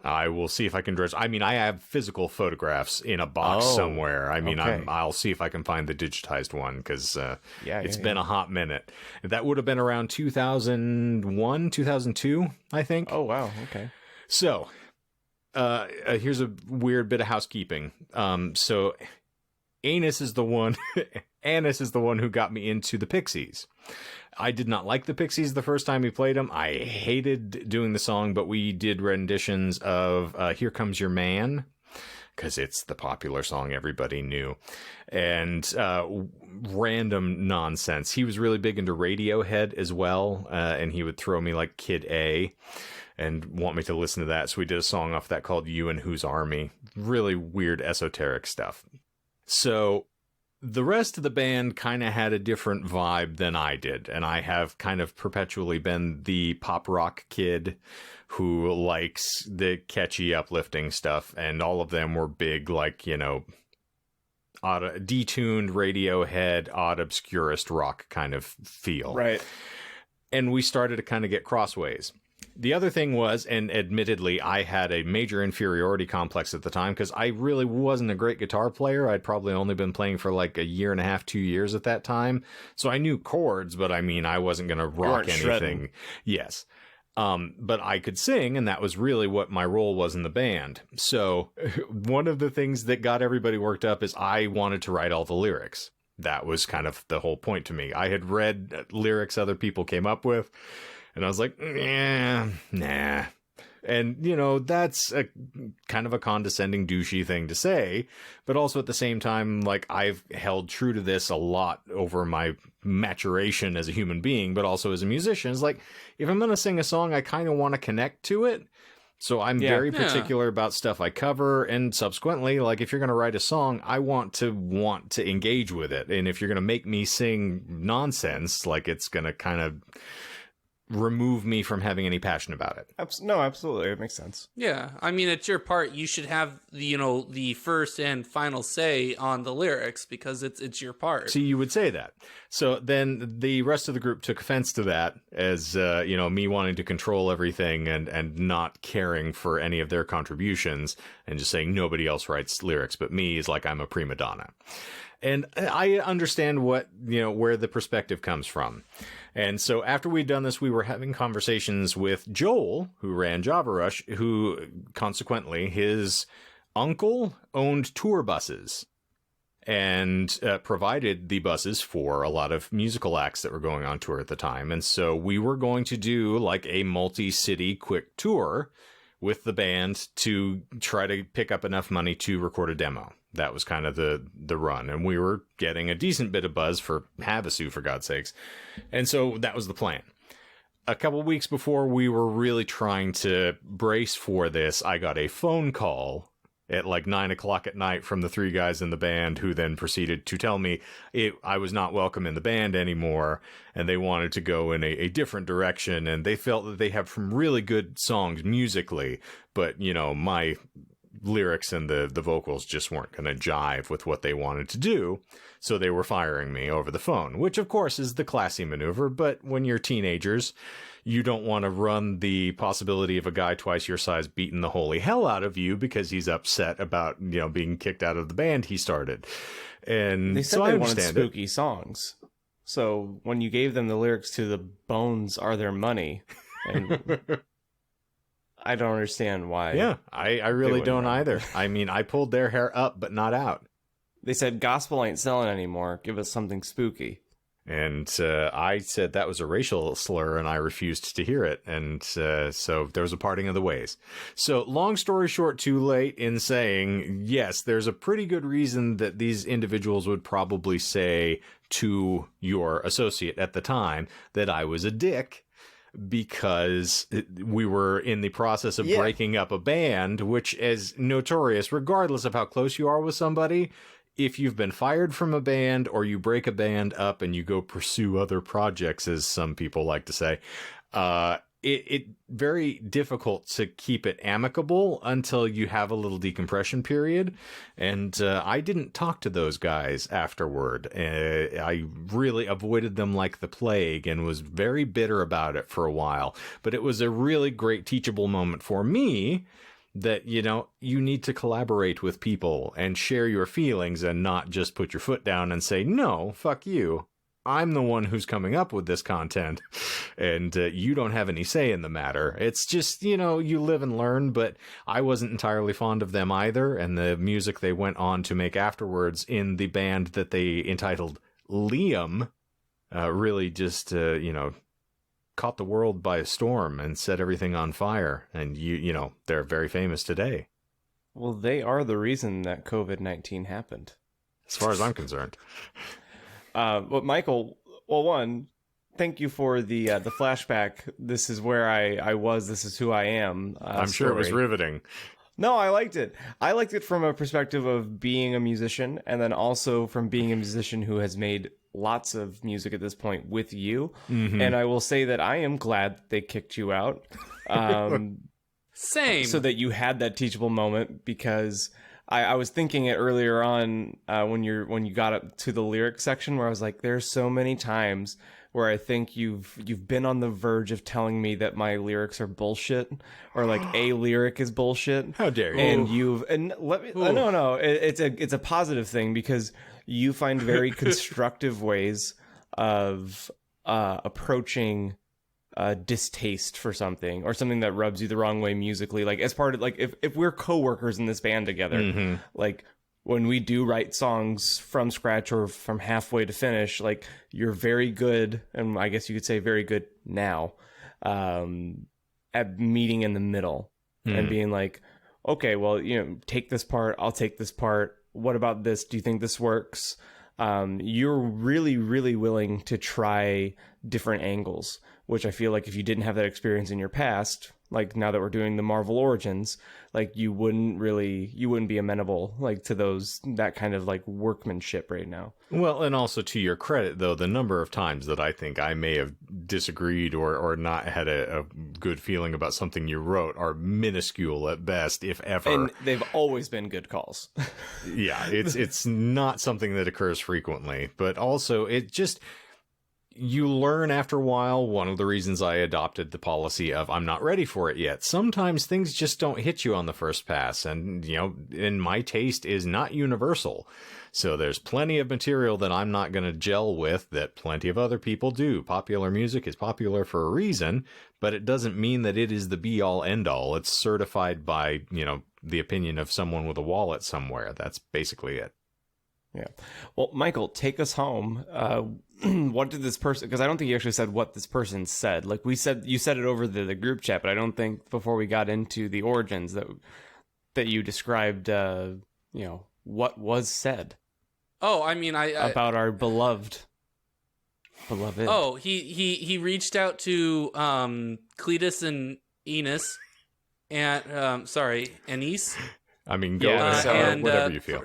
I will see if I can dress. I mean, I have physical photographs in a box somewhere. I mean, okay. I'll see if I can find the digitized one because it's been a hot minute. That would have been around 2001, 2002, I think. Oh, wow. Okay. So here's a weird bit of housekeeping. So Anus is the one who got me into the Pixies. I did not like the Pixies the first time we played them. I hated doing the song, but we did renditions of Here Comes Your Man, because it's the popular song everybody knew, and random nonsense. He was really big into Radiohead as well, and he would throw me like Kid A and want me to listen to that. So we did a song off that called You and Whose Army. Really weird esoteric stuff. So the rest of the band kind of had a different vibe than I did, and I have kind of perpetually been the pop rock kid who likes the catchy, uplifting stuff, and all of them were big, like, detuned Radiohead, odd obscurist rock kind of feel. Right. And we started to kind of get crossways. The other thing was, and admittedly, I had a major inferiority complex at the time because I really wasn't a great guitar player. I'd probably only been playing for like a year and a half, 2 years at that time. So I knew chords, but I mean, I wasn't going to rock anything. Shredding. Yes. But I could sing, and that was really what my role was in the band. So one of the things that got everybody worked up is I wanted to write all the lyrics. That was kind of the whole point to me. I had read lyrics other people came up with, and I was like, nah. And, you know, that's a kind of a condescending, douchey thing to say. But also at the same time, like, I've held true to this a lot over my maturation as a human being, but also as a musician. It's like, if I'm going to sing a song, I kind of want to connect to it. So I'm very particular about stuff I cover. And subsequently, like, if you're going to write a song, I want to engage with it. And if you're going to make me sing nonsense, like, it's going to kind of remove me from having any passion about it. No, absolutely. It makes sense. Yeah. I mean, it's your part. You should have, the first and final say on the lyrics because it's your part. See, you would say that. So then the rest of the group took offense to that as, me wanting to control everything and not caring for any of their contributions and just saying nobody else writes lyrics but me is like I'm a prima donna. And I understand where the perspective comes from. And so after we'd done this, we were having conversations with Joel, who ran Java Rush, who consequently his uncle owned tour buses and provided the buses for a lot of musical acts that were going on tour at the time. And so we were going to do like a multi-city quick tour with the band to try to pick up enough money to record a demo. That was kind of the run. And we were getting a decent bit of buzz for Havasu, for God's sakes. And so that was the plan. A couple weeks before we were really trying to brace for this, I got a phone call at like 9:00 at night from the three guys in the band who then proceeded to tell me I was not welcome in the band anymore and they wanted to go in a different direction. And they felt that they have some really good songs musically, but, my lyrics and the vocals just weren't going to jive with what they wanted to do. So they were firing me over the phone, which of course is the classy maneuver. But when you're teenagers, you don't want to run the possibility of a guy twice your size beating the holy hell out of you because he's upset about, being kicked out of the band he started. And they said so they I wanted spooky songs. So when you gave them the lyrics to The Bones Are Their Money, and I don't understand why. Yeah, I really don't either. I mean, I pulled their hair up, but not out. They said, gospel ain't selling anymore. Give us something spooky. And I said that was a racial slur, and I refused to hear it. And so there was a parting of the ways. So long story short, too late in saying, yes, there's a pretty good reason that these individuals would probably say to your associate at the time that I was a dick, because we were in the process of breaking up a band, which is notorious, regardless of how close you are with somebody. If you've been fired from a band or you break a band up and you go pursue other projects, as some people like to say, it very difficult to keep it amicable until you have a little decompression period. And I didn't talk to those guys afterward. I really avoided them like the plague and was very bitter about it for a while. But it was a really great teachable moment for me that, you need to collaborate with people and share your feelings and not just put your foot down and say, no, fuck you. I'm the one who's coming up with this content, and you don't have any say in the matter. It's just, you live and learn, but I wasn't entirely fond of them either, and the music they went on to make afterwards in the band that they entitled Liam really just, caught the world by a storm and set everything on fire, and they're very famous today. Well, they are the reason that COVID-19 happened. As far as I'm concerned. But Michael, well, one, thank you for the flashback. This is where I was. This is who I am. I'm sure it was riveting. No, I liked it. I liked it from a perspective of being a musician, and then also from being a musician who has made lots of music at this point with you. Mm-hmm. And I will say that I am glad they kicked you out. Same. So that you had that teachable moment, because I was thinking it earlier on when you got up to the lyric section where I was like, there's so many times where I think you've been on the verge of telling me that my lyrics are bullshit, or like a lyric is bullshit. How dare you? And let me no, it's a positive thing, because you find very constructive ways of approaching distaste for something, or something that rubs you the wrong way musically. Like, as part of, like, if we're coworkers in this band together, like, when we do write songs from scratch or from halfway to finish, like, you're very good, and I guess you could say very good now, at meeting in the middle and being like, okay, well, take this part, I'll take this part. What about this? Do you think this works? You're really, really willing to try different angles, which I feel like if you didn't have that experience in your past, like now that we're doing the Marvel Origins, like you wouldn't be amenable like to that kind of like workmanship right now. Well, and also to your credit, though, the number of times that I think I may have disagreed or not had a good feeling about something you wrote are minuscule at best, if ever. And they've always been good calls. Yeah, it's not something that occurs frequently, but also it just... You learn after a while. One of the reasons I adopted the policy of I'm not ready for it yet. Sometimes things just don't hit you on the first pass. And, and my taste is not universal. So there's plenty of material that I'm not going to gel with that plenty of other people do. Popular music is popular for a reason, but it doesn't mean that it is the be all end all. It's certified by, the opinion of someone with a wallet somewhere. That's basically it. Yeah. Well, Michael, take us home. What did this person... Because I don't think you actually said what this person said. Like, you said it over the group chat, but I don't think before we got into the origins that you described, what was said. Oh, I mean, I about our beloved. Oh, he reached out to Cletus and Enos, and Anise. I mean, go and whatever you feel.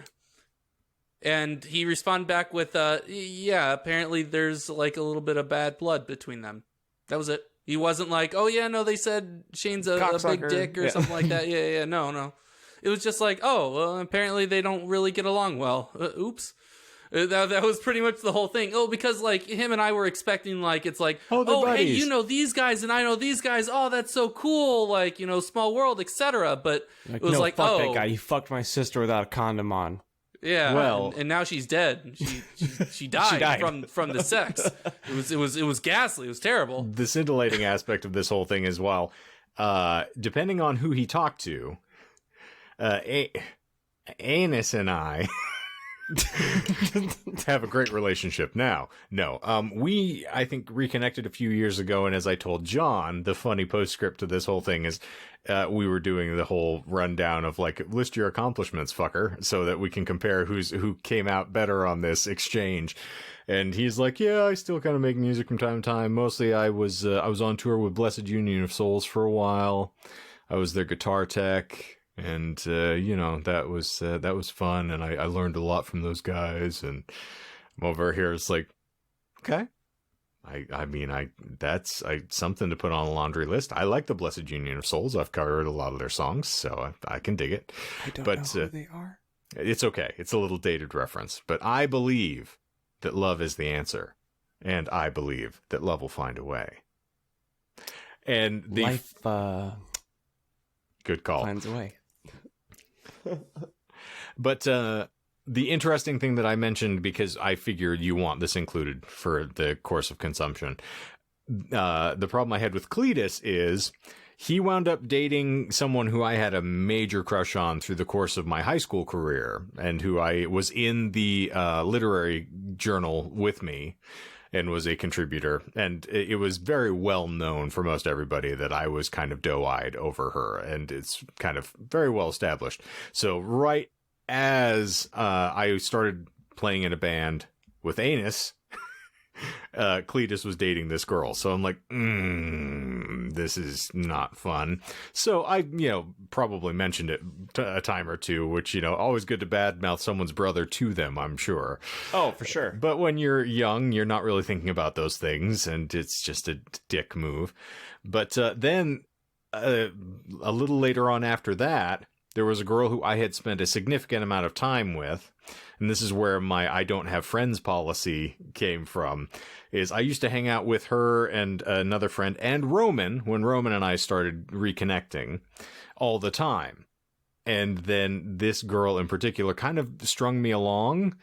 And he responded back with, apparently there's like a little bit of bad blood between them. That was it. He wasn't like, oh yeah, no, they said Shane's a big dick or something like that. Yeah, no. It was just like, oh, well, apparently they don't really get along well. Oops. That was pretty much the whole thing. Oh, because like him and I were expecting like, it's like, hey, you know these guys and I know these guys. Oh, that's so cool. Like, small world, etc. But it was fuck that guy. He fucked my sister without a condom on. Yeah, well, and now she's dead. She died, from the sex. It was ghastly. It was terrible. The scintillating aspect of this whole thing as well, depending on who he talked to, Anus and I have a great relationship now. No, we, I think, reconnected a few years ago, and as I told John, the funny postscript to this whole thing is we were doing the whole rundown of, like, list your accomplishments, fucker, so that we can compare who came out better on this exchange. And he's like, yeah, I still kind of make music from time to time. Mostly I was on tour with Blessed Union of Souls for a while. I was their guitar tech. And, that was fun. And I learned a lot from those guys. And I'm over here. It's like, okay. That's something to put on a laundry list. I like the Blessed Union of Souls. I've covered a lot of their songs, so I can dig it. I don't know who they are. It's okay. It's a little dated reference, but I believe that love is the answer. And I believe that love will find a way. And life, good call. Finds a way. But the interesting thing that I mentioned, because I figured you want this included for the course of consumption, the problem I had with Cletus is he wound up dating someone who I had a major crush on through the course of my high school career, and who I was in the literary journal with me and was a contributor. And it was very well known for most everybody that I was kind of doe-eyed over her, and it's kind of very well established. So right as I started playing in a band with Anus, Cletus was dating this girl. So I'm like, this is not fun. So I, probably mentioned it a time or two, which, always good to badmouth someone's brother to them, I'm sure. Oh, for sure. But when you're young, you're not really thinking about those things, and it's just a dick move. But then a little later on after that, there was a girl who I had spent a significant amount of time with, and this is where my I don't have friends policy came from, is I used to hang out with her and another friend and Roman when Roman and I started reconnecting all the time. And then this girl in particular kind of strung me along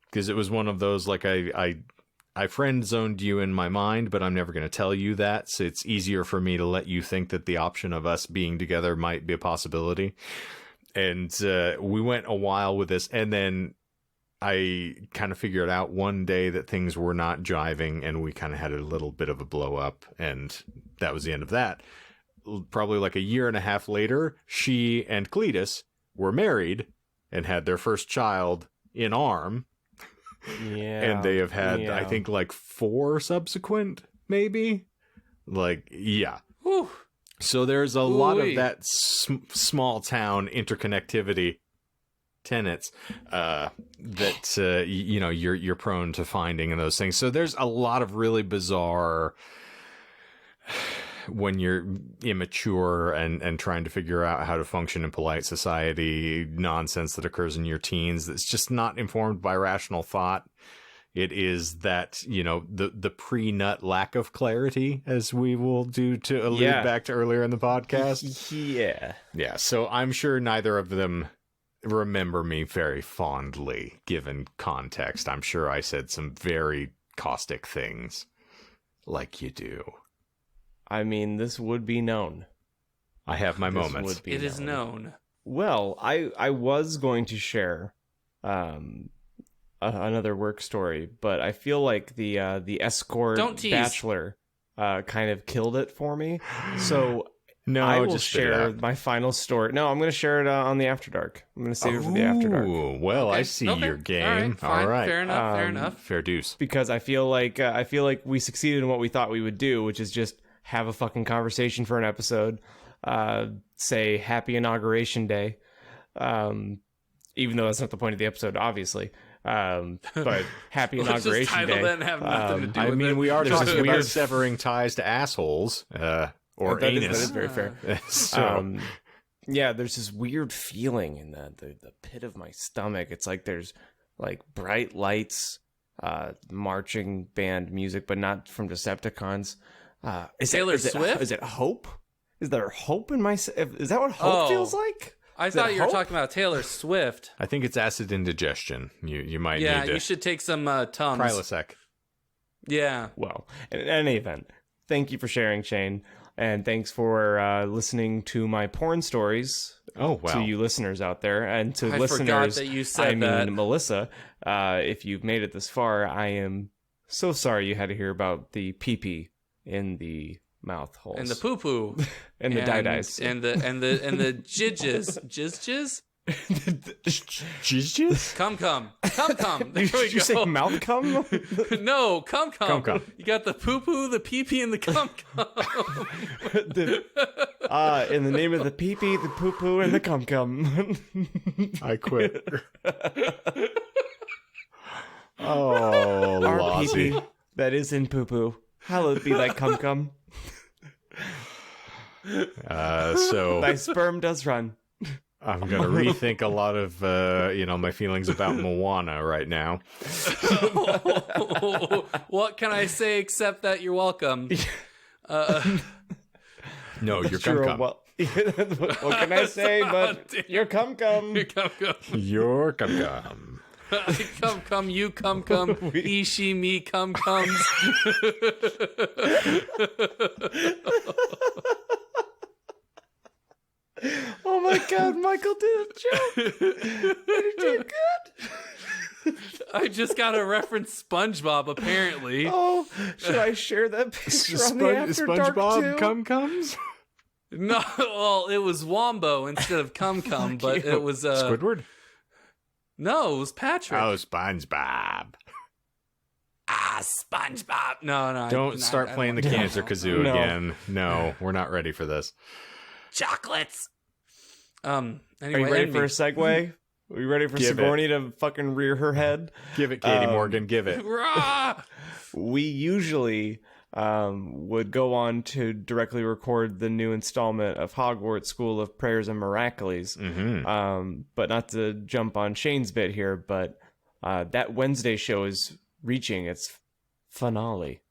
because it was one of those, like, I friend zoned you in my mind, but I'm never going to tell you that. So it's easier for me to let you think that the option of us being together might be a possibility. And we went a while with this. And then I kind of figured out one day that things were not jiving, and we kind of had a little bit of a blow up. And that was the end of that. Probably like a year and a half later, she and Cletus were married and had their first child in arm. Yeah. And they have had, I think, like 4 subsequent, maybe. Like, yeah. Whew. So there's a lot of that small town interconnectivity tenets that you know, you're prone to finding in those things. So there's a lot of really bizarre, when you're immature and trying to figure out how to function in polite society, nonsense that occurs in your teens that's just not informed by rational thought. It is that, you know, the pre-nut lack of clarity, as we will do to allude back to earlier in the podcast. Yeah. So I'm sure neither of them remember me very fondly, given context. I'm sure I said some very caustic things, like you do. I mean, this would be known. I have my moments. It is known. Well, I was going to share another work story, but I feel like the escort bachelor kind of killed it for me. So no, I will just share my final story. No, I'm going to share it on the After Dark. I'm going to save it for the After Dark. Well, okay. I see your game. All right. Fair enough. Fair deuce. Because I feel like we succeeded in what we thought we would do, which is just have a fucking conversation for an episode. Say Happy Inauguration Day. Even though that's not the point of the episode, obviously. But Happy Inauguration Day. That and have nothing to do with it. We are talking about severing ties to assholes, or anus. That is very fair. So. Yeah, there's this weird feeling in the pit of my stomach. It's like there's like bright lights, marching band music, but not from Decepticons. Taylor Swift? Is it hope? Is there hope in my... Is that what hope feels like? I thought you were talking about Taylor Swift. I think it's acid indigestion. You might need to... Yeah, you should take some Tums. Prilosec. Yeah. Well, in any event, thank you for sharing, Shane. And thanks for listening to my porn stories. Oh, wow. To you listeners out there. And to I listeners, forgot that you said that. Melissa, if you've made it this far, I am so sorry you had to hear about the pee-pee in the mouth holes. And the poo-poo. And the die-dies. And the jizz. Jizz? Jizz? Come. There we Did you say mouth cum? No, come. You got the poo-poo, the pee-pee, and the cum. In the name of the pee-pee, the poo-poo, and the cum. I quit. Oh, our pee-pee that is in poo-poo. Hallowed be thy cum. So thy sperm does run. I'm going to rethink a lot of, my feelings about Moana right now. What can I say except that you're welcome? No, you're cum. Well, what can I say but you're cum. You're cum. Come, you come, he, she, me, comes. Oh my God, Michael did a joke. Did you do good? I just got to reference SpongeBob, apparently. Oh, should I share that picture on the After Dark too? SpongeBob comes? No, well, it was Wombo instead of Come, but it was... Squidward? No, it was Patrick. Oh, SpongeBob. SpongeBob. No. Don't start playing the Cancer Kazoo again. No, we're not ready for this. Chocolates. Anyway, are you ready for a segue? Are you ready for Sigourney to fucking rear her head? Give it, Katie Morgan. Give it. We usually would go on to directly record the new installment of Hogwarts School of Prayers and Miracles. But not to jump on Shane's bit here, but that Wednesday show is reaching its finale.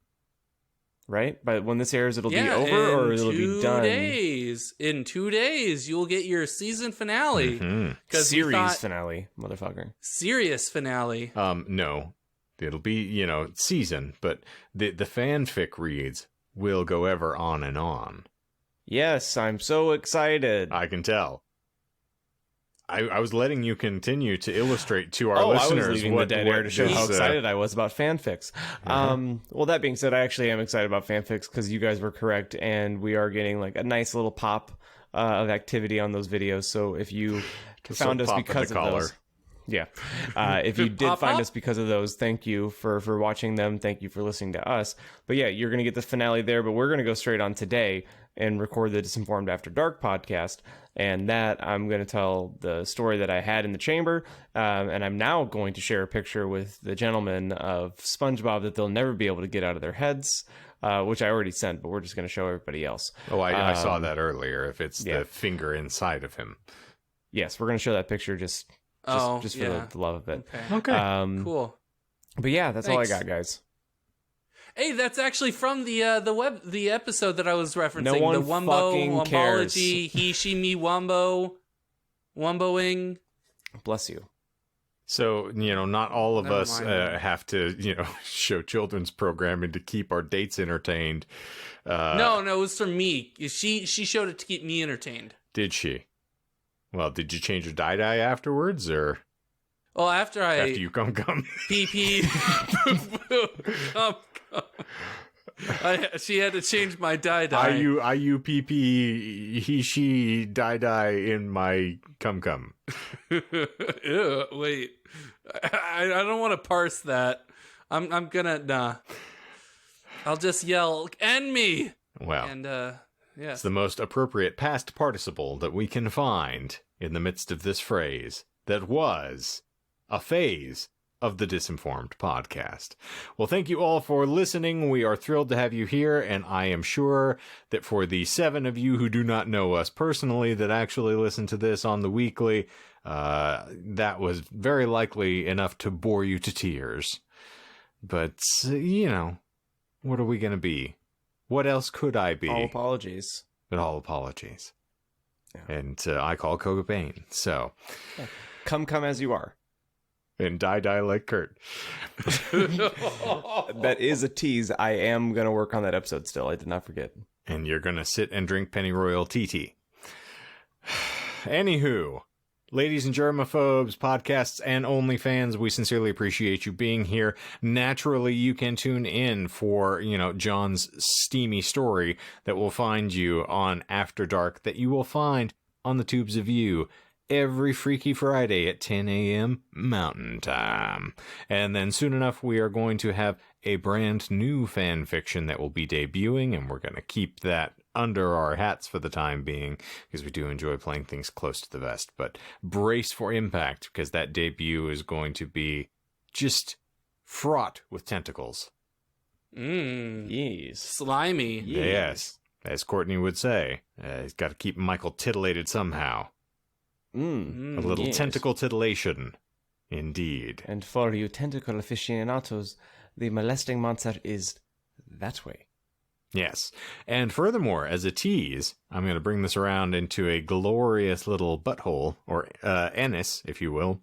Right? But when this airs, it'll be over, or it'll be done? In 2 days, you'll get your season finale. Series finale, motherfucker. Serious finale. No. It'll be, season, but the fanfic reads will go ever on and on. Yes, I'm so excited. I can tell. I was letting you continue to illustrate to our listeners I was leaving the dead air to show how excited I was about fanfics. Well, that being said, I actually am excited about fanfics because you guys were correct, and we are getting like a nice little pop of activity on those videos. So if you found us because of those... Yeah. If you did find us because of those, thank you for watching them. Thank you for listening to us. But yeah, you're going to get the finale there, but we're going to go straight on today and record the Disinformed After Dark podcast. And that I'm going to tell the story that I had in the chamber. And I'm now going to share a picture with the gentlemen of SpongeBob that they'll never be able to get out of their heads, which I already sent, but we're just going to show everybody else. Oh, I saw that earlier. If it's the finger inside of him. Yes, we're going to show that picture just for the love of it. Okay. Cool. But yeah, that's all I got, guys. Hey, that's actually from the episode that I was referencing. No one the Wumbo, fucking cares. Wombology, he, she, me, Wumbo, Wumboing. Bless you. So, not all of us have to, show children's programming to keep our dates entertained. No, it was for me. She showed it to keep me entertained. Did she? Well, did you change your dye afterwards, or? Well, after you come. Pee. Come. She had to change my dye. I pee he she dye in my come. Ew, wait, I don't want to parse that. I'm gonna nah. I'll just yell "and me." Well, and it's the most appropriate past participle that we can find in the midst of this phrase that was a phase of the Disinformed podcast. Well, thank you all for listening. We are thrilled to have you here, and I am sure that for the 7 of you who do not know us personally that actually listen to this on the weekly, that was very likely enough to bore you to tears. But, what are we going to be? What else could I be? All apologies. But all apologies. Yeah. And I call Cobain, so... Yeah. Come as you are. And die like Kurt. That is a tease. I am going to work on that episode still. I did not forget. And you're going to sit and drink Pennyroyal TT. Anywho, ladies and germaphobes, podcasts, and OnlyFans, we sincerely appreciate you being here. Naturally, you can tune in for, John's steamy story that will find you on After Dark, that you will find on the Tubes of You every Freaky Friday at 10 a.m. Mountain Time. And then soon enough, we are going to have a brand new fan fiction that will be debuting, and we're going to keep that under our hats for the time being, because we do enjoy playing things close to the vest. But brace for impact, because that debut is going to be just fraught with tentacles. Yes. Slimy. Yes. As Courtney would say, he's got to keep Michael titillated somehow. A little tentacle titillation, indeed. And for you tentacle aficionados, the molesting monster is that way. Yes. And furthermore, as a tease, I'm going to bring this around into a glorious little butthole, or anus, if you will.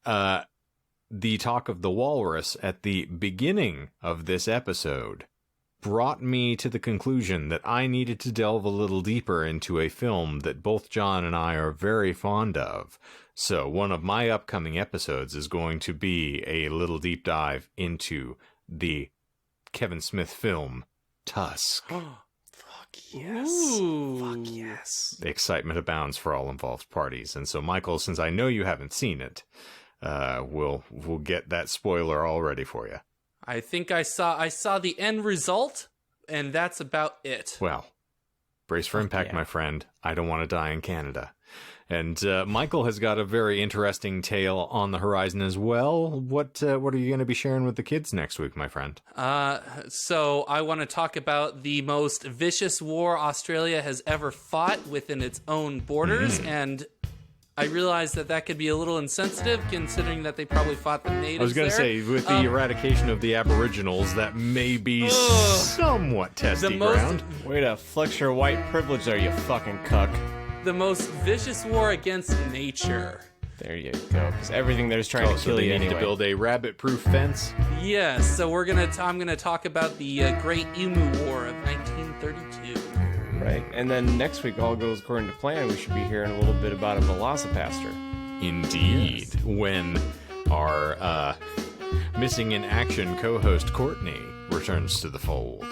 The talk of the walrus at the beginning of this episode brought me to the conclusion that I needed to delve a little deeper into a film that both John and I are very fond of. So one of my upcoming episodes is going to be a little deep dive into the Kevin Smith film, Tusk. Fuck yes. Ooh. Fuck yes. The excitement abounds for all involved parties. And so, Michael, since I know you haven't seen it, we'll get that spoiler all ready for you. I think I saw the end result, and that's about it. Well, Brace for impact, my friend. I don't want to die in Canada. And Michael has got a very interesting tale on the horizon as well. What are you going to be sharing with the kids next week, my friend? So I want to talk about the most vicious war Australia has ever fought within its own borders, and I realize that could be a little insensitive, considering that they probably fought the natives. I was going to say, with the eradication of the Aboriginals, that may be somewhat testy ground. Way to flex your white privilege there, you fucking cuck. The most vicious war against nature. There you go. Because everything there's trying to kill you anyway. To build a rabbit-proof fence. Yes. So I'm gonna talk about the Great Emu War of 1932. Right. And then next week, all goes according to plan. We should be hearing a little bit about a Velocipaster. Indeed. Yes. When our missing in action co-host Courtney returns to the fold.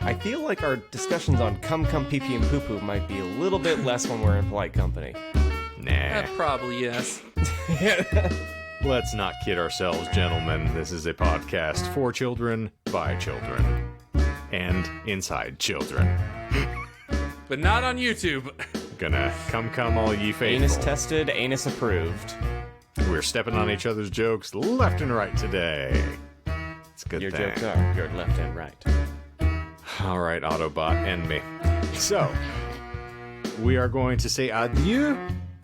I feel like our discussions on Come-Come, Pee-Pee, and Poo-Poo might be a little bit less when we're in polite company. Nah. Probably, yes. Let's not kid ourselves, gentlemen. This is a podcast for children, by children, and inside children. But not on YouTube. Gonna come all ye faithful. Anus tested, anus approved. We're stepping on each other's jokes left and right today. It's a good Your thing. jokes are your left and right. All right, Autobot and me. So, we are going to say adieu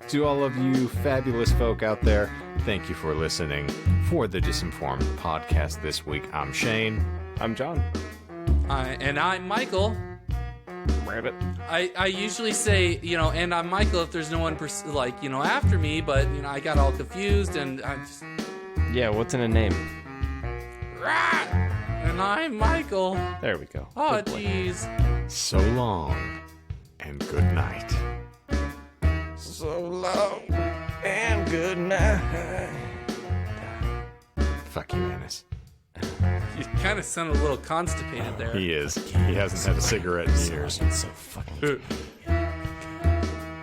to all of you fabulous folk out there. Thank you for listening for the Disinformed podcast this week. I'm Shane. I'm John. And I'm Michael. Rabbit. I usually say, and I'm Michael if there's no one, after me, but, I got all confused and I just... Yeah, what's in a name? And I'm Michael. There we go. Oh, jeez. So long and good night. So long and good night. Fuck you, Anus. You kind of sound a little constipated there. He is. He hasn't had a cigarette in years. So fucking...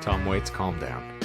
Tom Waits, calm down.